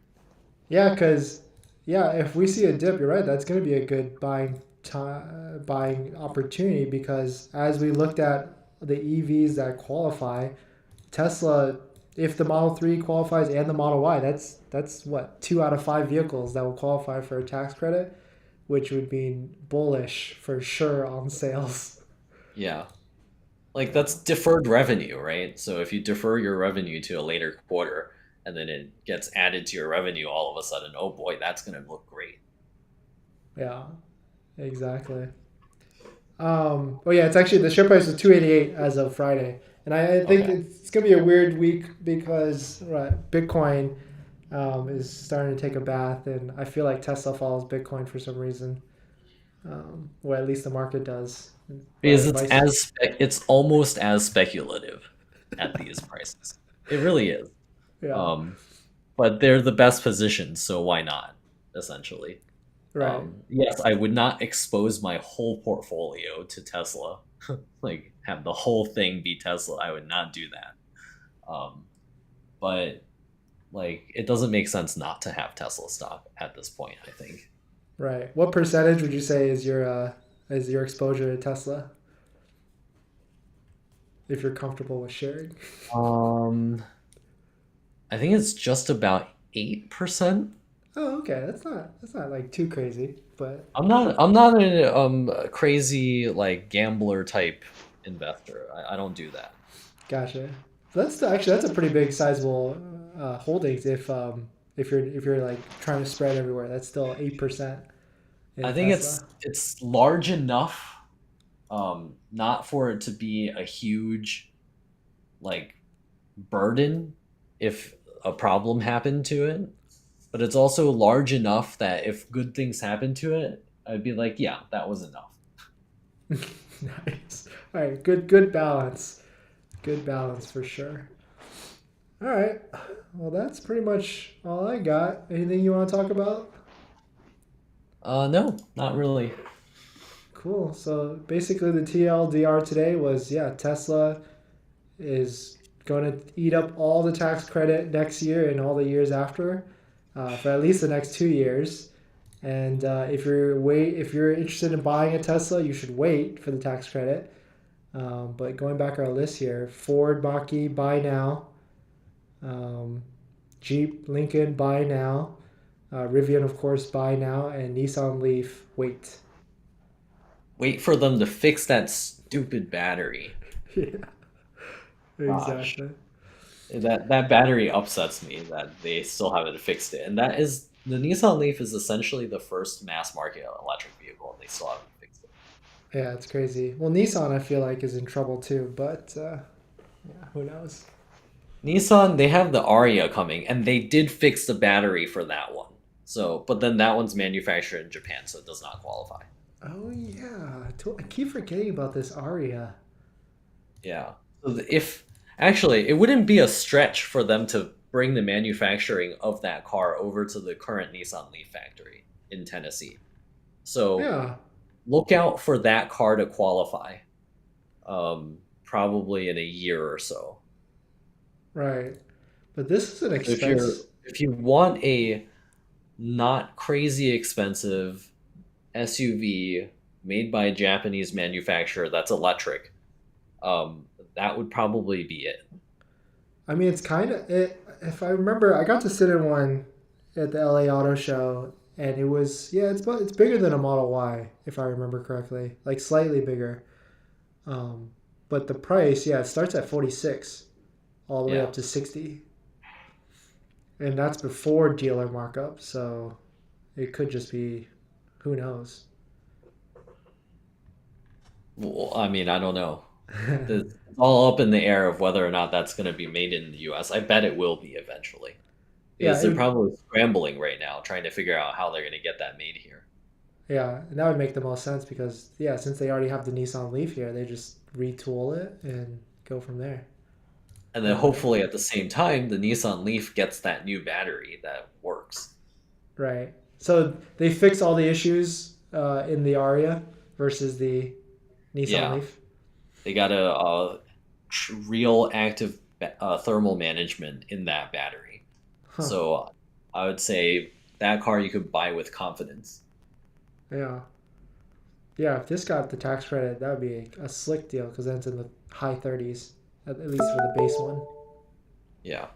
[SPEAKER 1] Yeah, because yeah, if we see a dip, you're right. That's going to be a good buying opportunity because as we looked at the EVs that qualify, Tesla, if the Model 3 qualifies and the Model Y, that's what 2 out of 5 vehicles that will qualify for a tax credit, which would mean bullish for sure on sales.
[SPEAKER 2] Yeah, like
[SPEAKER 1] Yeah.
[SPEAKER 2] that's deferred revenue, right? So if you defer your revenue to a later quarter and then it gets added to your revenue all of a sudden, oh boy, that's going to look great.
[SPEAKER 1] Yeah. Exactly. Oh yeah, it's actually the share price is 288 as of Friday, and I think
[SPEAKER 2] Okay.
[SPEAKER 1] it's gonna be a weird week because right, Bitcoin is starting to take a bath, and I feel like Tesla follows Bitcoin for some reason, or at least the market does,
[SPEAKER 2] Because
[SPEAKER 1] where vice.
[SPEAKER 2] it's almost as speculative at these prices. It really is.
[SPEAKER 1] Yeah,
[SPEAKER 2] Um, but they're the best positioned, so why not? Essentially,
[SPEAKER 1] Right.
[SPEAKER 2] yes, I would not expose my whole portfolio to Tesla, like have the whole thing be Tesla. I would not do that. Um, but like, it doesn't make sense not to have Tesla stock at this point, I think.
[SPEAKER 1] Right. What percentage would you say is your exposure to Tesla, if you're comfortable with sharing?
[SPEAKER 2] Um, I think it's just about 8%.
[SPEAKER 1] Oh, okay. That's not like too crazy, but
[SPEAKER 2] I'm not a crazy like gambler type investor. I don't do that.
[SPEAKER 1] gotcha. Actually that's a pretty big sizable holdings if you're like trying to spread everywhere. That's still 8%
[SPEAKER 2] I
[SPEAKER 1] in
[SPEAKER 2] think
[SPEAKER 1] Tesla.
[SPEAKER 2] it's large enough, not for it to be a huge like burden if a problem happened to it, but it's also large enough that if good things happen to it, I'd be like, yeah, that was enough.
[SPEAKER 1] Nice. All right, good balance. Good balance for sure. All right. Well, that's pretty much all I got. Anything you want to talk about?
[SPEAKER 2] No, not really.
[SPEAKER 1] Cool. So basically, the TLDR today was yeah, Tesla is going to eat up all the tax credit next year and all the years after, for at least the next 2 years. And if you're interested in buying a Tesla, you should wait for the tax credit. But going back our list here, Ford Mach-E buy now, um, Jeep Lincoln buy now, Rivian of course buy now, and Nissan Leaf wait.
[SPEAKER 2] Wait for them to fix that stupid battery.
[SPEAKER 1] Yeah,
[SPEAKER 2] Gosh.
[SPEAKER 1] exactly.
[SPEAKER 2] That battery upsets me that they still haven't fixed it. And that is the Nissan Leaf is essentially the first mass market electric vehicle, and they still haven't fixed it.
[SPEAKER 1] Yeah, it's crazy. Well, Nissan I feel like is in trouble too, but yeah, who knows?
[SPEAKER 2] Nissan, they have the Aria coming, and they did fix the battery for that one. So, but then that one's manufactured in Japan, so it does not qualify.
[SPEAKER 1] Oh yeah, I keep forgetting about this Aria.
[SPEAKER 2] Yeah. If actually, it wouldn't be a stretch for them to bring the manufacturing of that car over to the current Nissan Leaf factory in Tennessee. So
[SPEAKER 1] Yeah,
[SPEAKER 2] look out for that car to qualify, probably in a year or so.
[SPEAKER 1] right. But this is an
[SPEAKER 2] So
[SPEAKER 1] expense.
[SPEAKER 2] if you want a not crazy expensive SUV made by a Japanese manufacturer that's electric, that would probably be it.
[SPEAKER 1] I mean, it's kind of it. If I remember, I got to sit in one at the LA Auto Show, and it was yeah, it's bigger than a Model Y if I remember correctly, like slightly bigger. Um, but the price, yeah, it starts at 46 all the way
[SPEAKER 2] Yeah.
[SPEAKER 1] up to 60, and that's before dealer markup. So it could just be, who knows?
[SPEAKER 2] Well, I mean, I don't know. It's all up in the air of whether or not that's going to be made in the US. I bet it will be eventually.
[SPEAKER 1] Yeah,
[SPEAKER 2] Because they're probably scrambling right now trying to figure out how they're going to get that made here.
[SPEAKER 1] yeah, and that would make the most sense because yeah, since they already have the Nissan Leaf here, they just retool it and go from there.
[SPEAKER 2] And then
[SPEAKER 1] Uh,
[SPEAKER 2] hopefully at the same time, the Nissan Leaf gets that new battery that works.
[SPEAKER 1] right. So they fix all the issues in the Aria versus the Nissan
[SPEAKER 2] Yeah,
[SPEAKER 1] Leaf.
[SPEAKER 2] they got a, real active thermal management in that battery.
[SPEAKER 1] Huh.
[SPEAKER 2] So I would say that car you could buy with confidence.
[SPEAKER 1] Yeah. Yeah. If this got the tax credit, that would be a slick deal because then it's in the high 30s, at least for the base one.
[SPEAKER 2] Yeah.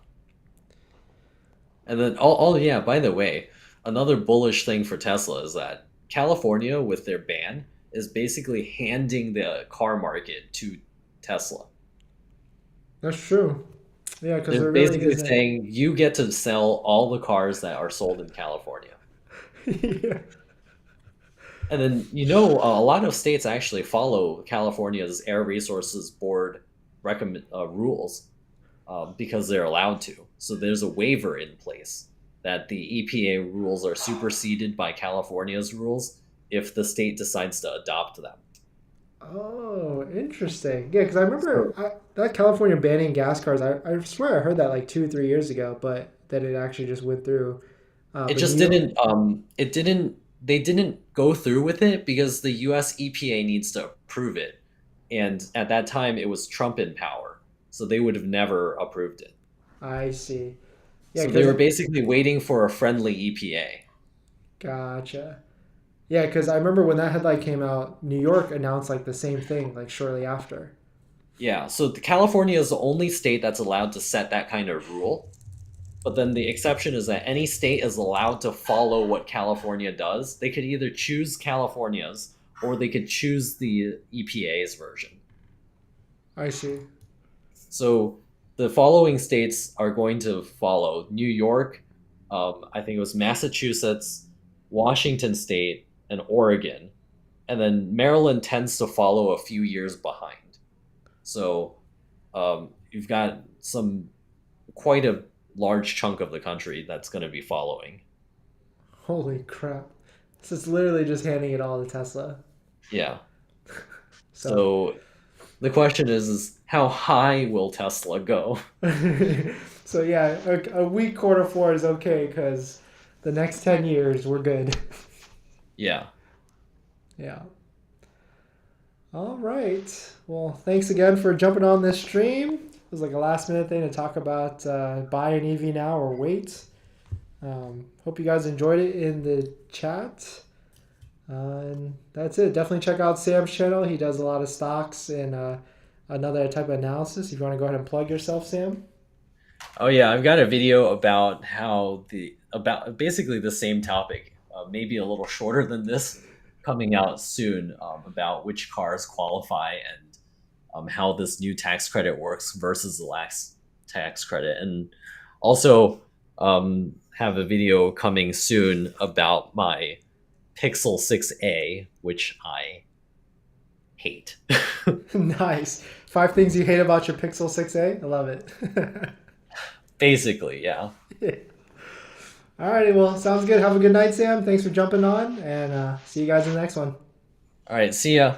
[SPEAKER 2] And then, oh yeah, by the way, another bullish thing for Tesla is that California, with their ban, is basically handing the car market to Tesla.
[SPEAKER 1] That's true. Yeah, because
[SPEAKER 2] They're
[SPEAKER 1] there really
[SPEAKER 2] basically
[SPEAKER 1] isn't.
[SPEAKER 2] saying you get to sell all the cars that are sold in California.
[SPEAKER 1] Yeah.
[SPEAKER 2] And then, a lot of states actually follow California's Air Resources Board recommend rules, because they're allowed to. So there's a waiver in place that the EPA rules are superseded by California's rules if the state decides to adopt them.
[SPEAKER 1] Oh, interesting. Yeah, because I remember
[SPEAKER 2] So
[SPEAKER 1] that California banning gas cars. I swear I heard that like 2 3 years ago, but that it actually just went through.
[SPEAKER 2] It
[SPEAKER 1] But New
[SPEAKER 2] just
[SPEAKER 1] York,
[SPEAKER 2] didn't. It didn't. They didn't go through with it because the U.S. EPA needs to approve it, and at that time it was Trump in power, so they would have never approved it.
[SPEAKER 1] I see. Yeah,
[SPEAKER 2] So they
[SPEAKER 1] because
[SPEAKER 2] were basically waiting for a friendly EPA.
[SPEAKER 1] gotcha. Yeah, because I remember when that headline came out, New York announced like the same thing like shortly after.
[SPEAKER 2] Yeah, so California is the only state that's allowed to set that kind of rule. But then the exception is that any state is allowed to follow what California does. They could either choose California's or they could choose the EPA's version.
[SPEAKER 1] I see.
[SPEAKER 2] So the following states are going to follow New York, I think it was Massachusetts, Washington State, and Oregon. And then Maryland tends to follow a few years behind. So you've got some quite a large chunk of the country that's going to be following.
[SPEAKER 1] Holy crap! This is literally just handing it all to Tesla.
[SPEAKER 2] Yeah.
[SPEAKER 1] So,
[SPEAKER 2] So the question is how high will Tesla go?
[SPEAKER 1] so yeah, a weak quarter four is okay because the next 10 years we're good.
[SPEAKER 2] Yeah.
[SPEAKER 1] Yeah. All right. Well, thanks again for jumping on this stream. It was like a last minute thing to talk about buy an EV now or wait. Hope you guys enjoyed it in the chat. And that's it. Definitely check out Sam's channel. He does a lot of stocks and another type of analysis. If you want to go ahead and plug yourself, Sam.
[SPEAKER 2] Oh yeah, I've got a video about how the about basically the same topic, maybe a little shorter than this, coming out soon about which cars qualify and how this new tax credit works versus the last tax credit, and also have a video coming soon about my Pixel 6a, which I hate.
[SPEAKER 1] Nice. 5 things you hate about your Pixel 6a. I love it.
[SPEAKER 2] Basically, yeah.
[SPEAKER 1] All righty. Well, sounds good. Have a good night, Sam. Thanks for jumping on, and see you guys in the next one.
[SPEAKER 2] All right, see ya.